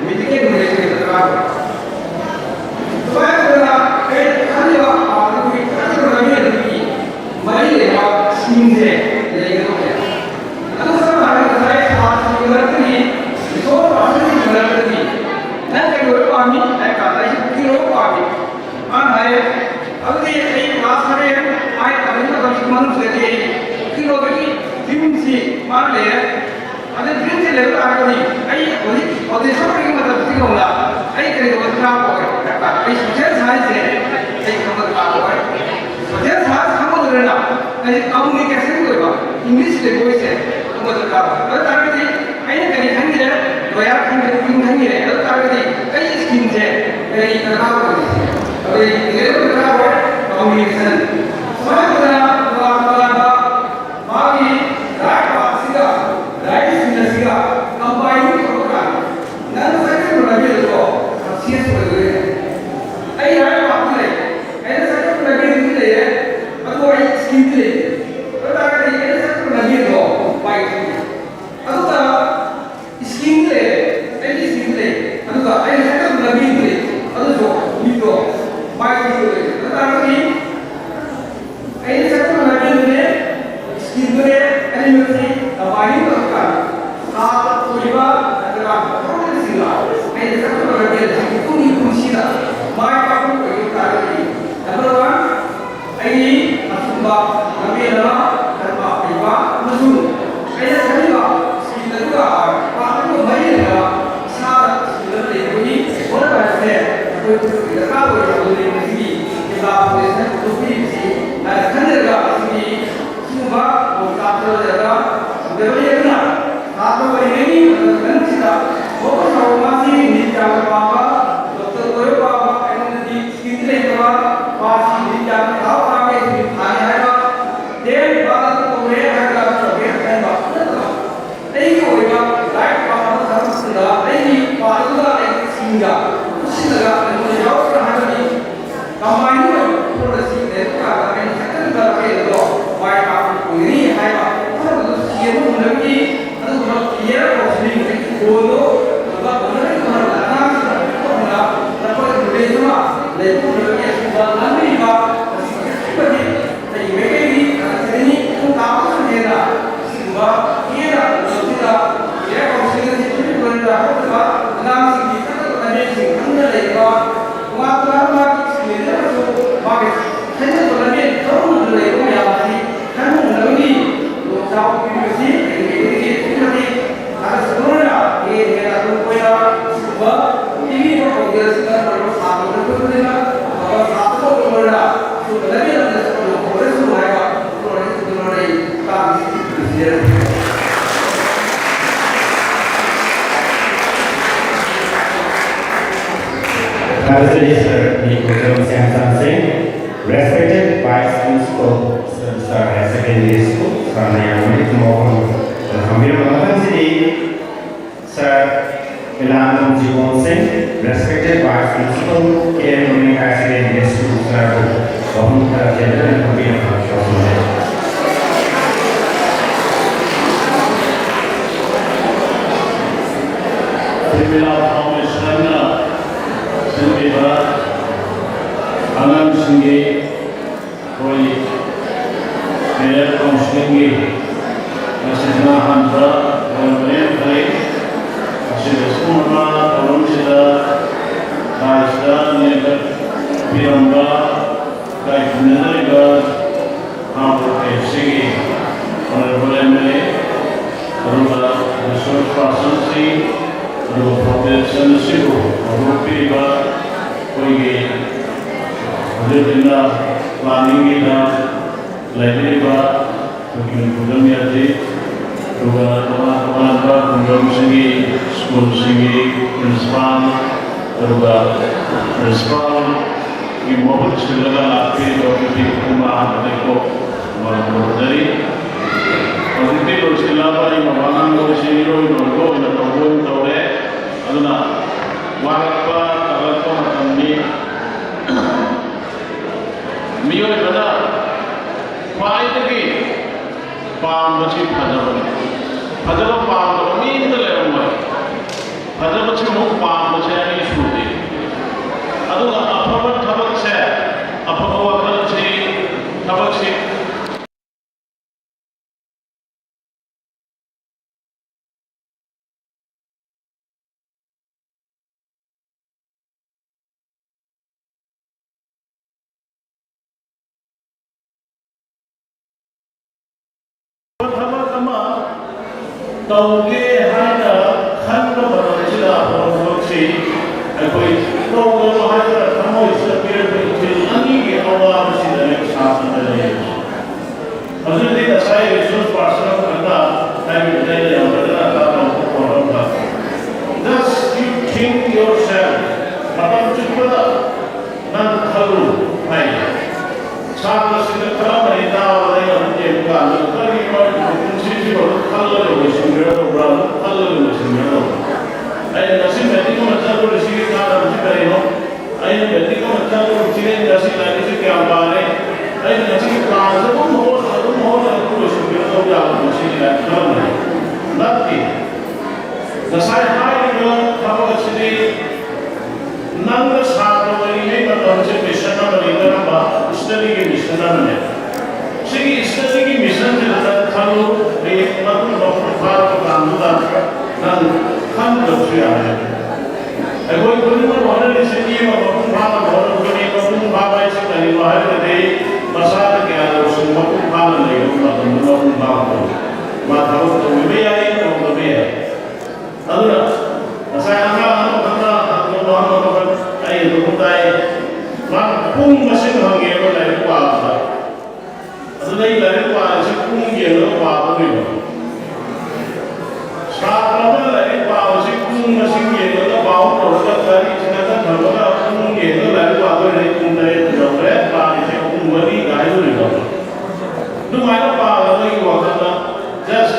ꯃꯦꯗꯤꯀꯦꯜ ꯅꯣꯂꯦꯖ ꯂꯩꯕ ꯗꯔꯀꯥꯔ ꯑꯣꯏꯔꯦ ꯑꯗꯨꯃꯥꯏꯅ ꯑꯩ ꯈꯜꯂꯤꯕ ꯑꯩꯈꯣꯏꯒꯤ ꯈꯜꯂꯤꯕ ꯂꯝꯕꯤ ꯑꯗꯨꯒꯤ ꯃꯔꯤ ꯂꯩꯕ ꯁ꯭ꯀꯤꯝꯁꯦ ꯂꯩꯒꯗꯧꯕꯅꯦ ꯑꯗꯨ ꯁꯝꯅ ꯍꯥꯏꯔꯕꯗ ꯉꯁꯥꯏ ꯁꯥꯇ꯭ꯔꯁꯤꯡꯒꯤ ꯃꯔꯛꯇꯒꯤ ꯔꯤꯁꯣꯔꯁ ꯄꯥꯔꯁꯟꯁꯤꯡꯒꯤ ꯃꯔꯛꯇꯒꯤ ꯅꯪ ꯀꯩ ꯑꯣꯏꯕ ꯄꯥꯝꯃꯤ ꯍꯥꯏ ꯀꯥꯟꯗ ꯑꯩꯁꯦ ꯎꯀꯤꯜ ꯑꯣꯏꯕ ꯄꯥꯝꯃꯤ ꯃꯥꯅ ꯍꯥꯏꯌꯦ ꯑꯗꯨꯗꯤ ꯑꯩ ꯀ꯭ꯂꯥꯁ 7 8 ꯇꯝꯕ ꯃꯇꯝꯁꯤꯒꯤ ꯃꯅꯨꯡꯁꯤꯗꯗꯤ ꯑꯩ ꯎꯀꯤꯜ ꯑꯣꯏꯕꯒꯤ ꯗ꯭ꯔꯤꯝꯁꯤ ꯃꯥꯅ ꯂꯩꯔꯦ ꯑꯗꯨ ꯗ꯭ꯔꯤꯝꯁꯤ ꯂꯩꯕ ꯇꯥꯔꯒꯗꯤ ꯑꯩ ꯍꯧꯖꯤꯛ ꯑꯣꯗꯤꯁꯟ ꯑꯣꯏꯕ ꯃꯇꯝꯁꯤꯒꯤ ꯍꯧꯅ ꯑꯩ ꯀꯔꯤꯒꯨꯝꯕ ꯗꯔꯀꯥꯔ ꯑꯣꯏ ꯍꯥꯏꯕ ꯑꯩ ꯁꯣꯁꯤꯌꯦꯜ ꯁꯥꯏꯟꯁꯁꯦ ꯑꯩ ꯈꯪꯕ ꯗꯔꯀꯥꯔ ꯑꯣꯏ ꯁꯣꯁꯤꯌꯦꯜ ꯁꯥꯏꯟꯁ ꯈꯪꯕꯗꯨꯅ ꯑꯩ ꯀꯝꯃꯨꯅꯤꯀꯦꯁꯟꯒꯤ ꯑꯣꯏꯕ ꯏꯪꯂꯤꯁ ꯂꯦꯡꯒ꯭ꯋꯦꯖꯁꯦ ꯈꯪꯕ ꯗꯔꯀꯥꯔ ꯑꯣꯏ ꯑꯗꯨ ꯇꯥꯔꯒꯗꯤ ꯑꯩꯅ ꯀꯔꯤ ꯈꯟꯒꯦ ꯂꯣꯌꯔ ꯈꯟꯒꯦ ꯎꯀꯤꯜ ꯈꯟꯒꯦ ꯑꯗꯨ ꯇꯥꯔꯒꯗꯤ ꯑꯩ ꯁ꯭ꯀꯤꯝꯁꯦ ꯀꯔꯤ ꯗꯔꯀꯥꯔ ꯑꯣꯏ ꯑꯗꯩ ꯏꯪꯂꯤꯁ ꯗꯔꯀꯥꯔ ꯑꯣꯏ ꯀꯝꯃꯨꯅꯤꯀꯦꯁꯟ ꯁꯨꯃꯥꯏꯅ ꯇꯧꯗꯅ ꯇꯣꯉꯥꯟ मागी राइट पासिगा राइट सिग्नसिगा कंबाइनिंग होगा नन सेकंड लगे तो सक्सेस हो गए आई राइट पास ले ऐसे सेकंड लगे नहीं ले अब वो एक स्कीम ले तो ताकि ऐसे सेकंड लगे तो बाइक अब तो स्कीम ले ऐसे स्कीम ले अब तो ऐसे सेकंड लगे ले अब तो वीडियो बाइक वीडियो ले तो ताकि ऐसे सेकंड लगे ले Ibunya animasi kembali terkan saat tiba adalah proses sila. Ini satu bagian dari itu sila. Mereka pun berjuang lagi. Number one, ini asumba kami adalah tanpa tiba musuh. Ini sila sila juga. Pasti kembali adalah saat sila ini boleh berjaya. Kita tahu yang boleh begini. Kita boleh satu visi. Ada kerja sini. Semua Satu jaga, sebenarnya benar. Satu ini dengan kita, bahwa kalau masih di jaga apa, dokter boleh apa, energi skill apa, masih di jaga tahu apa itu hanya apa. Dan bahan itu boleh ada sebagai apa. Ini kau iba, right bahan harus sudah. Ini bahan itu ada singgah, singgah dengan jauh terhadap ini. Kamai itu produksi itu kalau ini second kalau itu, baik apa ini hai apa. Dia pun mengerti, atau kalau dia posting foto, atau benar itu harus datang, atau benar dapat berbeza semua. Lalu mengerti sebuah lagi bah, seperti dari mereka ini, ini pun tahu sendiri, sebuah dia tidak dia posting itu benar apa, dalam segi kita ada segi anda lewat, mengatakan lagi sebenarnya itu bagus. Hanya berlebih, kalau berlebih yang masih, kan berlebih. Tahu sih, ini ada sebenarnya ini ada rupiah sebuah ini program sekarang baru satu terus kalau satu kemudian sudah lagi ada sebuah program semua ya program sebenarnya kami sendiri. Respected Vice Principal Sir Higher Secondary School, Sarnaya Amit Mohon, Alhamdulillah mengucapkan sini, Sir Ilan Jiwon Singh, Respected Vice Principal KM Higher Secondary School, Sir Mohon Terjadi dan Alhamdulillah mengucapkan. Terima kasih. Alam singgi, koi, मेरे counselling नसीना हंसा और मेरे भाई अशिरस्कुमा करुणिता राजदा नेकर पिरंगा काइफनेगा हम FC और बोले मेरे करुणा resource person सी जो profession सी हो और पीवा कोई जिला प्लानिंग ला library document program yati juga teman-teman program sini school sini principal juga principal ibu sekolah api dokter rumah mereka dari waktu itu sekolah bagi makan dari sini logo tahu aduna waktu kalau macam ni mio pada ꯐꯖꯕꯁꯤ ꯑꯃꯨꯛ ꯄꯥꯝꯕꯁꯦ ꯑꯅꯤ ꯁꯨꯗꯦ ꯑꯗꯨꯒ ꯑꯐꯕ ꯊꯕꯛꯁꯦ ꯑꯐꯕ ꯋꯥꯈꯜꯁꯤ ꯊꯕꯛꯁꯤ तौगे हाइना खन्बा मरमसिदा होनोछि अखोइ तौगो हाइना थमोइ सपिर बिथिल अनिगे अवामसिदा एक साथना ले हजुरले दसाइ रिसोर्स पर्सन भन्दा टाइम दिँदै ल्याउँदा तपाईको पढाउँदा just you think yourself मतलब चुप्पा नन खलु हाइ छात्रसित खराबै दावदै अन्ते गाल करि को खल्लो सिंगर ब्रा खल्लो singer ai nasi medico macam tu sini kan mesti dari no ai medico macam tu sini nasi lagi sih kya bane ai nasi kelas tu mau tu singer tu yang mesti lagi kan nanti nasai hai ni kalau sini nang satu ini kalau sih mission apa ni kan apa study ke mission apa ni segi study ke mission kita kalau एक मतलब doctor फार को Kamada none Khan दक्षिया है कोई में वाले स्थिति में doctor फार और कोई डॉक्टर बाबा से कहीं बाहर दे मसाद के आलो सुमको फार ले मतलब डॉक्टर बाबा माता तो भी आई तो भी है अदुना saya angka benda तो बाहर तो आई तो बताए मान पुंग मशीन हंगे वो लाइक पाता अदुना ये लाइक पाता से पुंग ये लो पाता नहीं सातवां लाइक पाता से पुंग मशीन ये लो पाता और तो सारी चीज़ें तो धर्मला पुंग ये लो लाइक पाता नहीं पुंग नहीं जो है पानी से पुंग बनी गाय तो नहीं होता तो मायना पाता नहीं होता ना just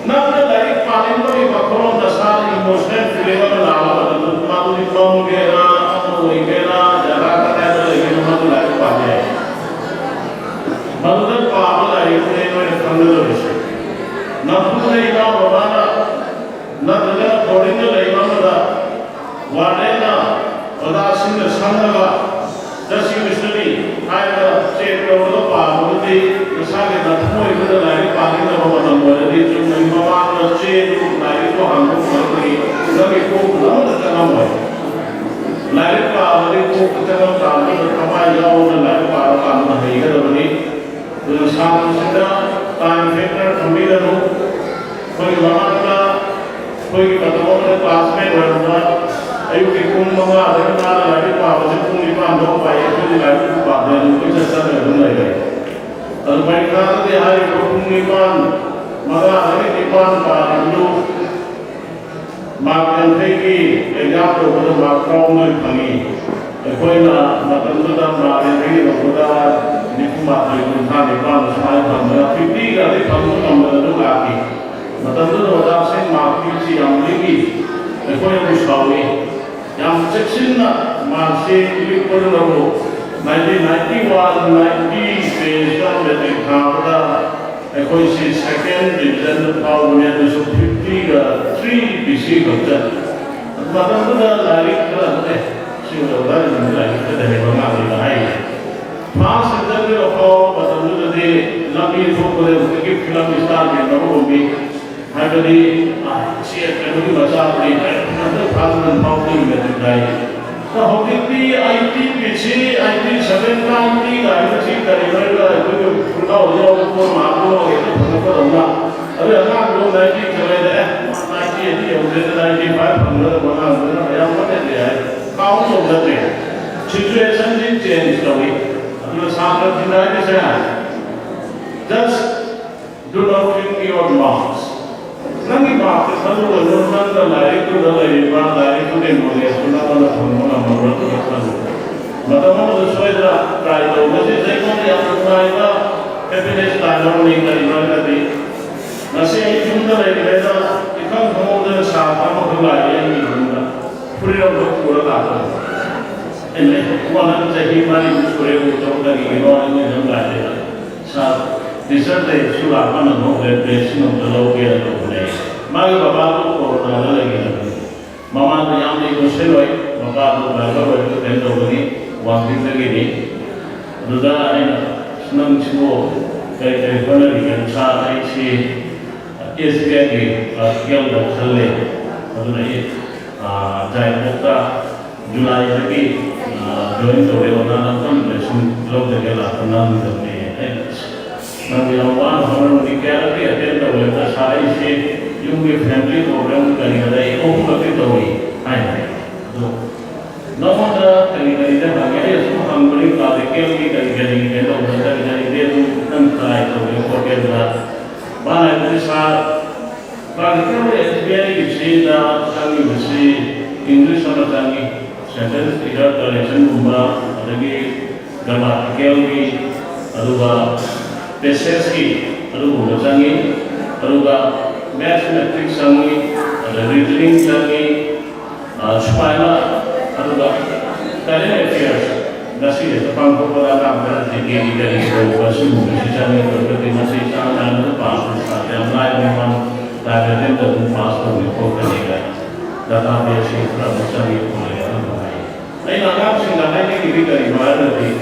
ना तो लाइक पानी तो ये बकरों दशा इमोशनल फीलिंग में लावा तो मालूम नहीं कौन गेरा वो गेरा जरा करते हैं तो लेकिन हम तो लाइक पाते हैं मतलब पावल लाइक ने में कंगल विषय ना पूरे ना बाबा ना तो बॉडी में लाइक ना वाले ना उदासीन संगला जैसे मिस्त्री आए ना चेक करो पावल दी सागे ना थोड़ी तो लाइक पानी ना बाबा ना बोले दी जो नहीं बाबा ना चेक लाइक तो हम लोग करते हैं लगे को ना तो काम है लाइक पावल को कितना काम है कमाई जाओ ना लाइक पावल काम नहीं है तो बनी तो साथ में टाइम फैक्टर कमी ना हो कोई बाबा का कोई कदमों में पास में रहना ayo kikung mga ada na lagi pa kasi kung di pa ano pa ito di lagi ko pa dahil ko isa sa meron na ito. Ang may natin ay kung di pa mga hari di pa pa ito magkantay exam to ko na magkaw mo pangi. Ako na matanda na magkantay na ko na di ko matay kung saan di pa na sa mga mga 50 ka di pa mo ang mga laki. Matanda na wala sa makikisi ang ligi. Ako yung usawi. yang seksina masih lipur lalu 1991 90 based dari Kanada aku isi second division tahun 2050 ke 3 BC kerja macam tu dah lari kerana sudah lari ke dari mana lagi pas sedang apa macam tu tadi nabi itu boleh pergi film Islam yang nabi hari ini siapa yang berbahasa ini nanti parlimen pauling berjumpai. Nah, hari ini IT PC, IT 7 IT dari mereka itu pulau jauh pun mampu itu pernah pernah. Tapi anak belum IT kerja IT ini yang sudah IT 5 pernah yang mana dia kau sudah dia. Situation ini change lagi. Kalau sampai tidak ada saya, just do not think your marks. Nanti pak, kalau orang dah lari tu dah lari, pak lari tu dia boleh sudah dah semua orang tu kan. Macam tu sesuai dah try tu, mesti saya pun yang try dah happiness tanam ni kali mana tadi. Nasi itu dah lari dah, ikan semua dah saham tu lari yang ni dah. Pura tu pura dah. Ini mana jadi mana pura tu coba lagi orang ni dah lari dah. Sah. Result है सुबह अपन लोग pressing हम लोग के लोग ने मागे बाबा को कोरोना लगी सी एसबीआई की केल खले अदुना ये जाय मुक्ता जुलाई की join to the Onana Foundation, love the Gala, none of the Now we are one hundred the gallery attend the weather side shape, you give family program Kanada, open the way. I know. No wonder Kanada is so hungry, but they can't be getting get over the and try to forget that. But I decide, but the family is very see that Sami see English on the Sami. Sentence tidak collection rumah ada lagi grammatical ki aduga basis ki aduga sangi aduga mathematics sangi ada reasoning sangi spina aduga current affairs nasi itu pangko pada kamera jadi dari bahasa Inggris sangi berarti masih sangat pas yang lain memang targetnya untuk masuk di program database informasi mulai ay nakapsin na ay kibigay marami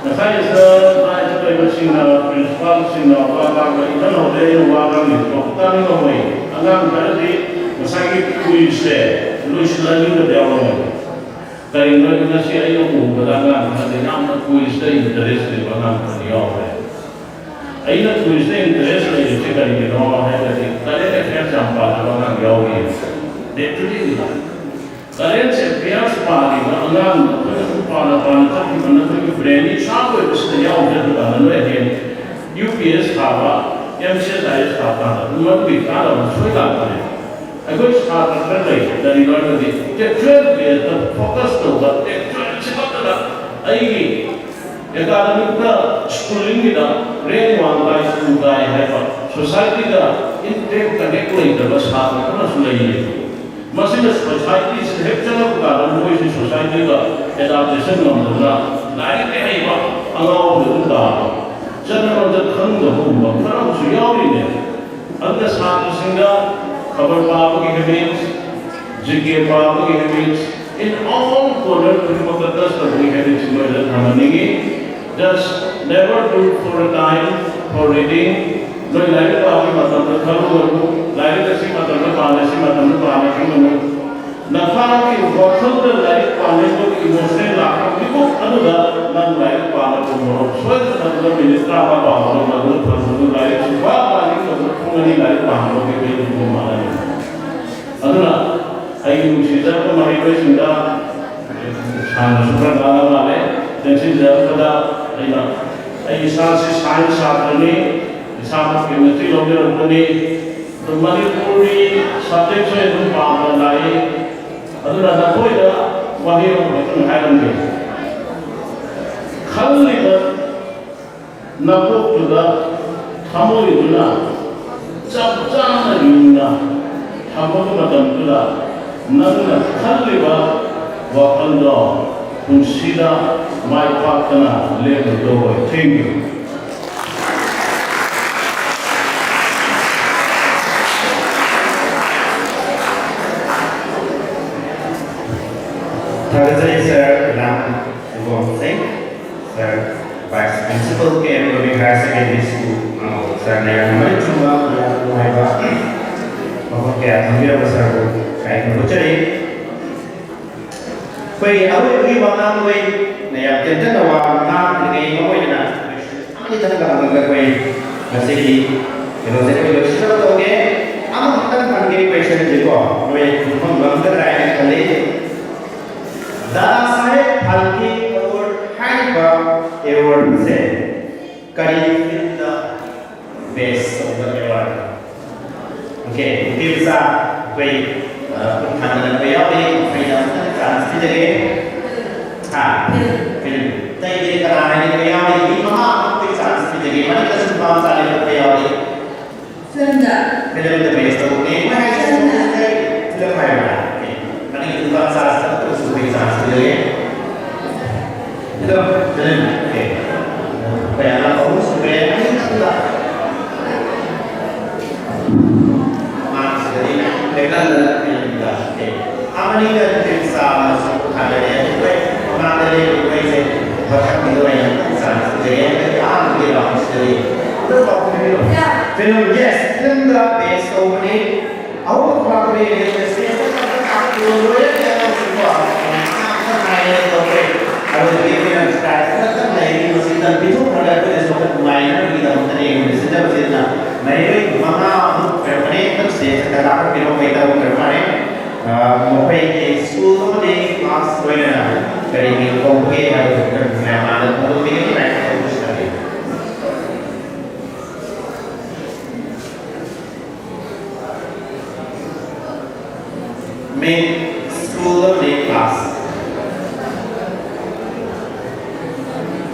na kaya sa mga privacy na principal sina wala ito no dahil wala nito tani no way ang kasi masakit kuise luis lagi na development kaya na siya yung ubalangan kasi naman kuise interest di bangang kaniyo ay na kuise interest na yung siya ginawa kasi kaya kaya sampa na bangang yawi deputy Kalian setiap pagi malam pada tak mana tu berani sampai setiap hari pada mereka UPS khawa yang saya khawa rumah kita dalam sudah ada. Aku sekarang terlebih dari luar negeri. Teknologi dia fokus tu, teknologi cepat tu. Aini, ekademi kita schooling kita, rank one by school by apa, society kita intake connect lagi terus hal itu sudah ini. Masih society sehingga kalau kita mui society ka adaptation namanya, lain ni apa, angau berulah. Jangan ada khang dohum, kalau suyau ini, anda satu sehingga kabar apa kita jika apa kita in all corner kita terus kita semua dalam ini, just never do for a time for reading. No lain apa macam tu kalau lain kasi macam tu panas ni Nakala ki waktu tu lain panas tu emosi lah. Ibu anu dah nan lain panas tu moro. Soal tu ministra apa bahawa lalu perlu lain sebab lain tu pun lain panas tu kita ibu mana ni. Anu lah, ayu sisa tu mari kau sudah sangat super dalam lale. Dan sisa pada ayu sains sahaja ni. Sama chemistry longer अपने तो Manipuri subject से तुम पावन लाए अदुर अदा कोई दा वही तुम हायरंगे खाली दा नबुक जुदा थामोई जुदा जब जाना युना थामोई मतम जुदा नंगा खाली बा वकंदो कुंसीदा माय पातना लेकर दो thank you Thursday, sir, Lam Subham Singh, sir, Vice Principal, KMW Higher Secondary School, sir, Nayan Chunga, Maiba, Kaya Thamira, sir, Kai Nuchari. Koi awe bagi bangga koi, Nayan Tenten awa bangga dengan koi na. Apa ni cakap bangga koi? Masih kalau saya kalau sudah tahu ke, apa kita panggil question juga, koi bangga raya kali. Dada Saheb हल्की award hand award से करीब the best of the award okay दिवसा कोई खाना कोई अभी कोई chance की जगह हाँ फिल्म तय ये कराने के कोई अभी महा कोई चांस की जगह मन का सुभाव साले कोई अभी film the best of film है itu bahasa satu sebagai sahaja ya. Itu jalan. Okay. Bayar kamu sebagai ini sudah. Mas jadi dengan kita. Okay. Apa ni kan kita masuk ada yang itu mana dari itu saya bahkan itu yang sahaja. Jadi apa dia lakukan sendiri. Itu apa dia? film yes film the base opening our property is the same to look at the super I will give you a start the lady was in the people product is open minor with the name is the Virginia maybe mama permanent stage the doctor kilometer permanent mobile school the class going on very complicated I will be right to study main school day class.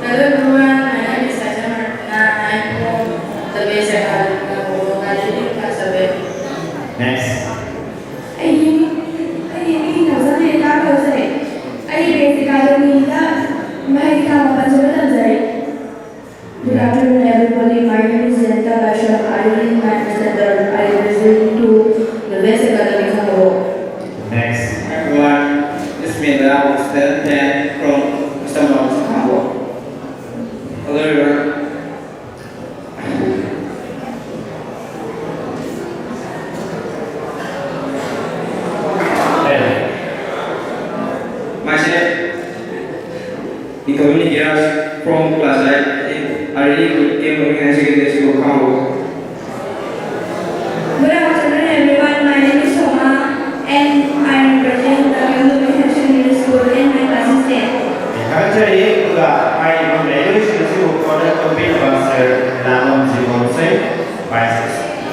Hello everyone, my name is Sajjan Martina. I'm from the base academy class 7. Next. I Good afternoon everybody, my name is Janita Kashyap. I am in 9th standard. I represent to the base academy Congo. Next. Everyone, it's me, the standard 10 from Mr. Mount Congo. Hello everyone. Myself, the community girls from class 8 in Ari Game Working Secondary School, Congo. Good afternoon everyone, my name is Soma and I am representing the Congo Secondary School in my class is 10. Actually, I am graduation to order to be master Lamon Jimonse Vice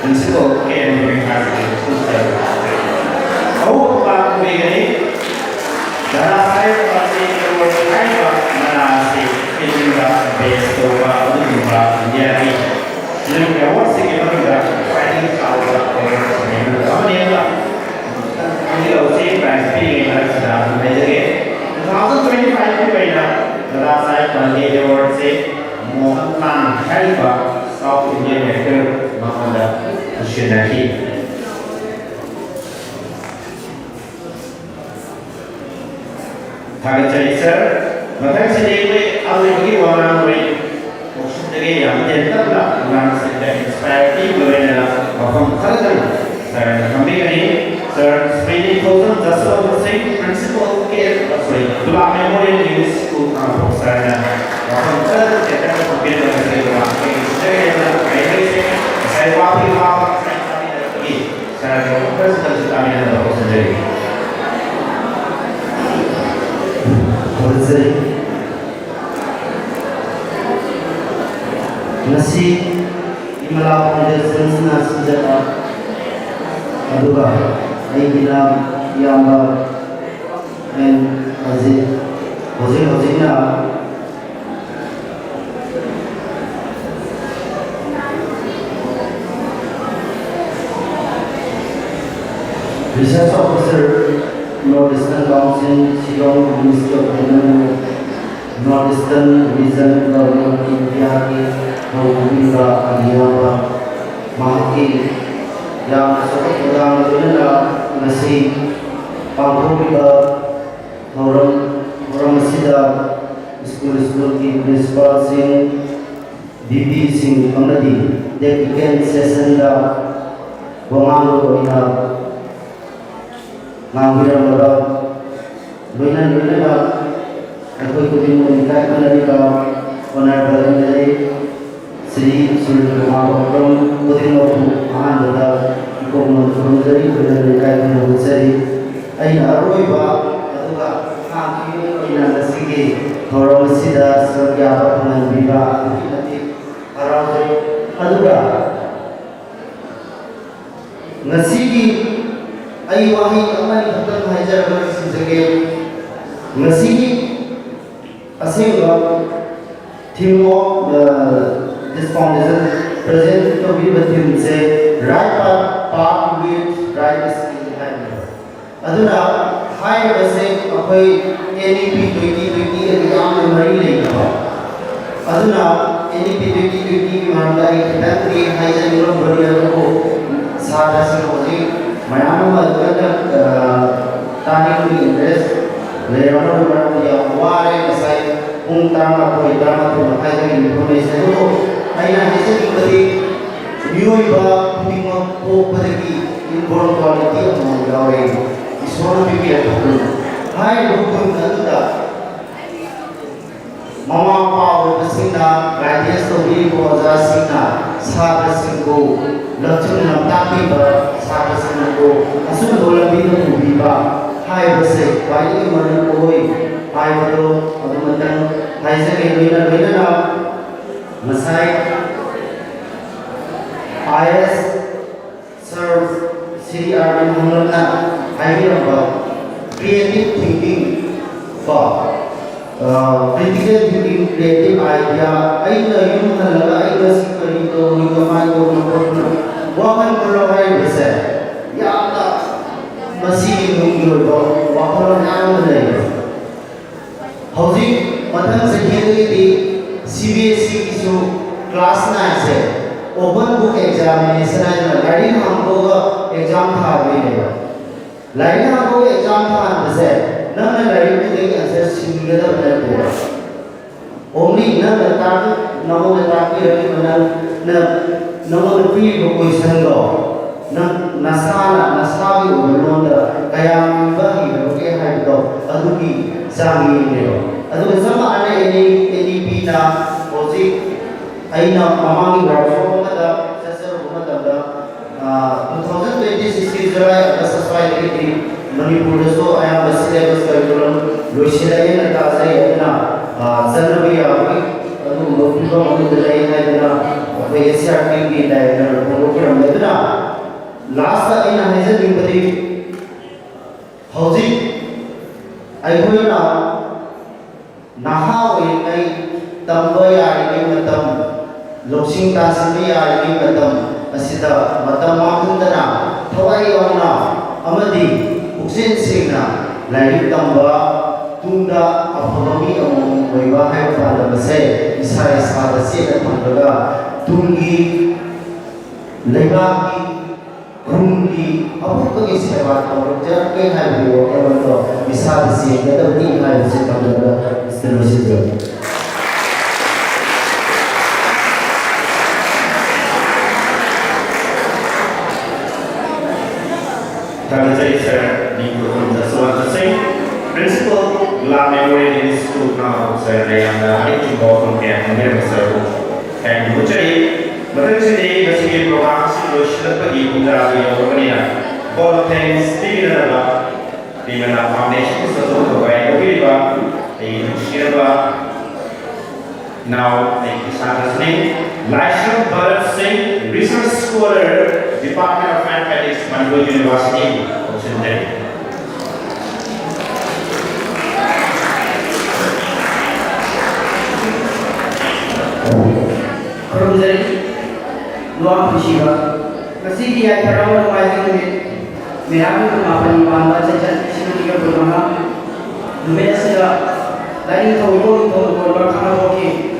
Principal and University to serve. How about beginning? Darasai pasti berkaitan narasi hingga besowa untuk menjadi lebih awal sikit juga fighting power orang semua. Kemudian lah, kita usia pasti kita sedang belajar. 2025 को पहला darasai pasti award से मोहनलाल खलीफा South Indian actor Muhammad Hussaini. Thakacai sir, matang sedikit alih warna merah. Maksudnya yang jentak lah, orang sedang inspirasi berada dalam kerajaan. Sir, kami ini sir, Sweden Thousand Jasper Singh Principal Care, sorry, Dua Memorial News School Kampung Sarana. Dalam kerajaan jentak mungkin dengan saya orang. Saya adalah graduation. Saya wafil awak saya kami lagi. Saya dokter sedang kami adalah sendiri. Jadi, nasi imalaw penyelesaian nasi jata, aduga, ayat bilang yamba, dan Azina, research officer. Northeastern Council, Shillong Ministry of Environment, Northeastern Region Government India के नौकरीगा अनियामा मांगे yang seperti orang dunia masih pangkuliga orang masih school की principal sing BB sing amnadi weekend session दा वहाँ लोग इना Ngambil orang luinan aku ikut menikah menerima onar badan dari Sri Sulaiman Program Putri Nobu Ahan Dada ikut menjadi menikah dengan Sri Aina Arwai Ba Aduga Kaki Aina Nasigi Orang Sida Sergya Dengan Biba Nanti Arwai Aduga Nasigi ay wahi amani khatam hajar bersejarah masih asing theme of this foundation present to be with him say right path with right skill and aduna high basic apai NEP 2020 exam mari lega aduna NEP 2020 mandai khatri hajar ro bariya ko sada se hoji Mayam ada tani interest, lewat orang yang warai saya ungtang atau hitam atau macam informasi itu, ayah hasil diberi मियोइबा खुदिमा पोपदगी inborn quality अमो यावे इसोर बिबि अतुल हाय लोकुन अदुदा ममा पाव बसिना गाइडेंस तोबी बोजा सिना साबा सिंगो लचुन नमतापी बा साबा सिंगो असुन बोलबी नो उबीबा हाय बसे वाई मन कोई हाय बरो अदुमतन हाय से लोइना लोइना ना Masai IS serve Sri Arvind Mulana idea creative thinking for critical thinking creative idea aina yung halaga aina sikari to higamay ko ng wakan ko lang ay bisa yata masih nung ko wakan ang nalay housing matang sa di CBSE isu class 9 se open book examination है lighting हमको exam था भी है lighting हमको exam था बसे न lighting में देंगे आंसर सिंगल बने पूरा ओनली न ताक नमो ताक की रही मना न नमो पी को क्वेश्चन लो न नसा भी उन्होंने कयाम बही लोगे है तो अदुकी जागी ने लो अदुक समाने एनईपी ना ओजी aina mamangi workshop mada session mada 2026 July August Friday Manipur so I am syllabus curriculum loishilai na ta sai na January awi adu lokuba madu dai na na we SRT ki dai na program na last aina haja dimpati hauji ai hoina naha we ai tamba ya ni matam लोकसिंग तासिबी आदि मतम असिदा मतम माखुंदना थवाई ओना अमदी उक्सिन सिंगना like तंबा तुंदा अफोमी Amo viva है पादबसे इसा इसा दसे तंबगा तुंगी लेबाकी खुंगी अबुक के सेवा तोरजर के है बियो एवं इसा दसे गदबनी है से तंबगा इस्तलोसिद Thank sir di program tersebut saya principal La Memorial Institute now saya yang hari ini bawa yang mengenai masalah dan mencari mereka sendiri masih program solusi bagi putra yang berbeda. All things di mana foundation sesuatu terbaik bagi di Indonesia. Now thank you Sandra Singh, Laisham Bharat Singh, research scholar, Department of Mathematics, Manipur University, Ocean Delhi. Kurumzari, luang pushiba. Masih dia terawal wajib ni. Mereka tu apa ni bangga saja sini juga bermana. Dua saja. Lain tahu berkata okey.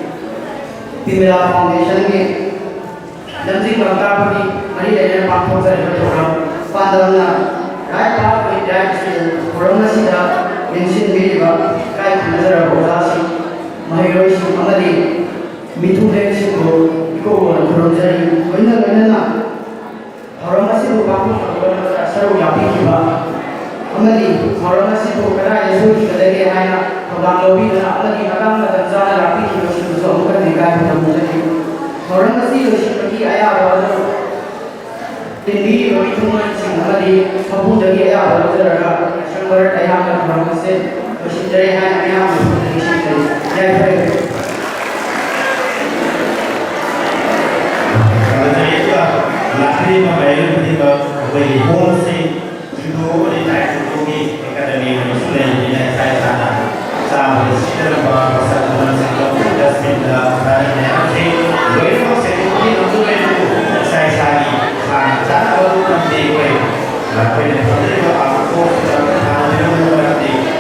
Pimela Foundation ni. Janji bangga pun hari ini pakai saja program. Padahal राय पाप में drive से corona सीधा mention मेरी बात काय नजर बोलासी महिरोई से हमारी मिथुन से को कोरोना वैना वैना कोरोना से वो बापू कोरोना सर यापी की बात हमारी कोरोना से वो करा ऐसे ही करेंगे है ना प्रोग्राम लोभी ना हमारी मकान में जाना यापी की वजह से हम कर निकाय होता मुझे कोरोना से वजह से आया और टिंडी रोटी तुमने सिंघाली मपूं जगह या बलुतर रखा शंकर टया का भ्रम से वशिष्ठरे हैं नया मुझे जय जय Jadi itu lahir membayar ketika bagi home si judo di daerah Turki akademi Muslim di saya sana sampai sekitar bahasa Tuhan sebelum kita sudah hari ini lepas sedikit untuk itu saya sani sana baru nanti lakukan apa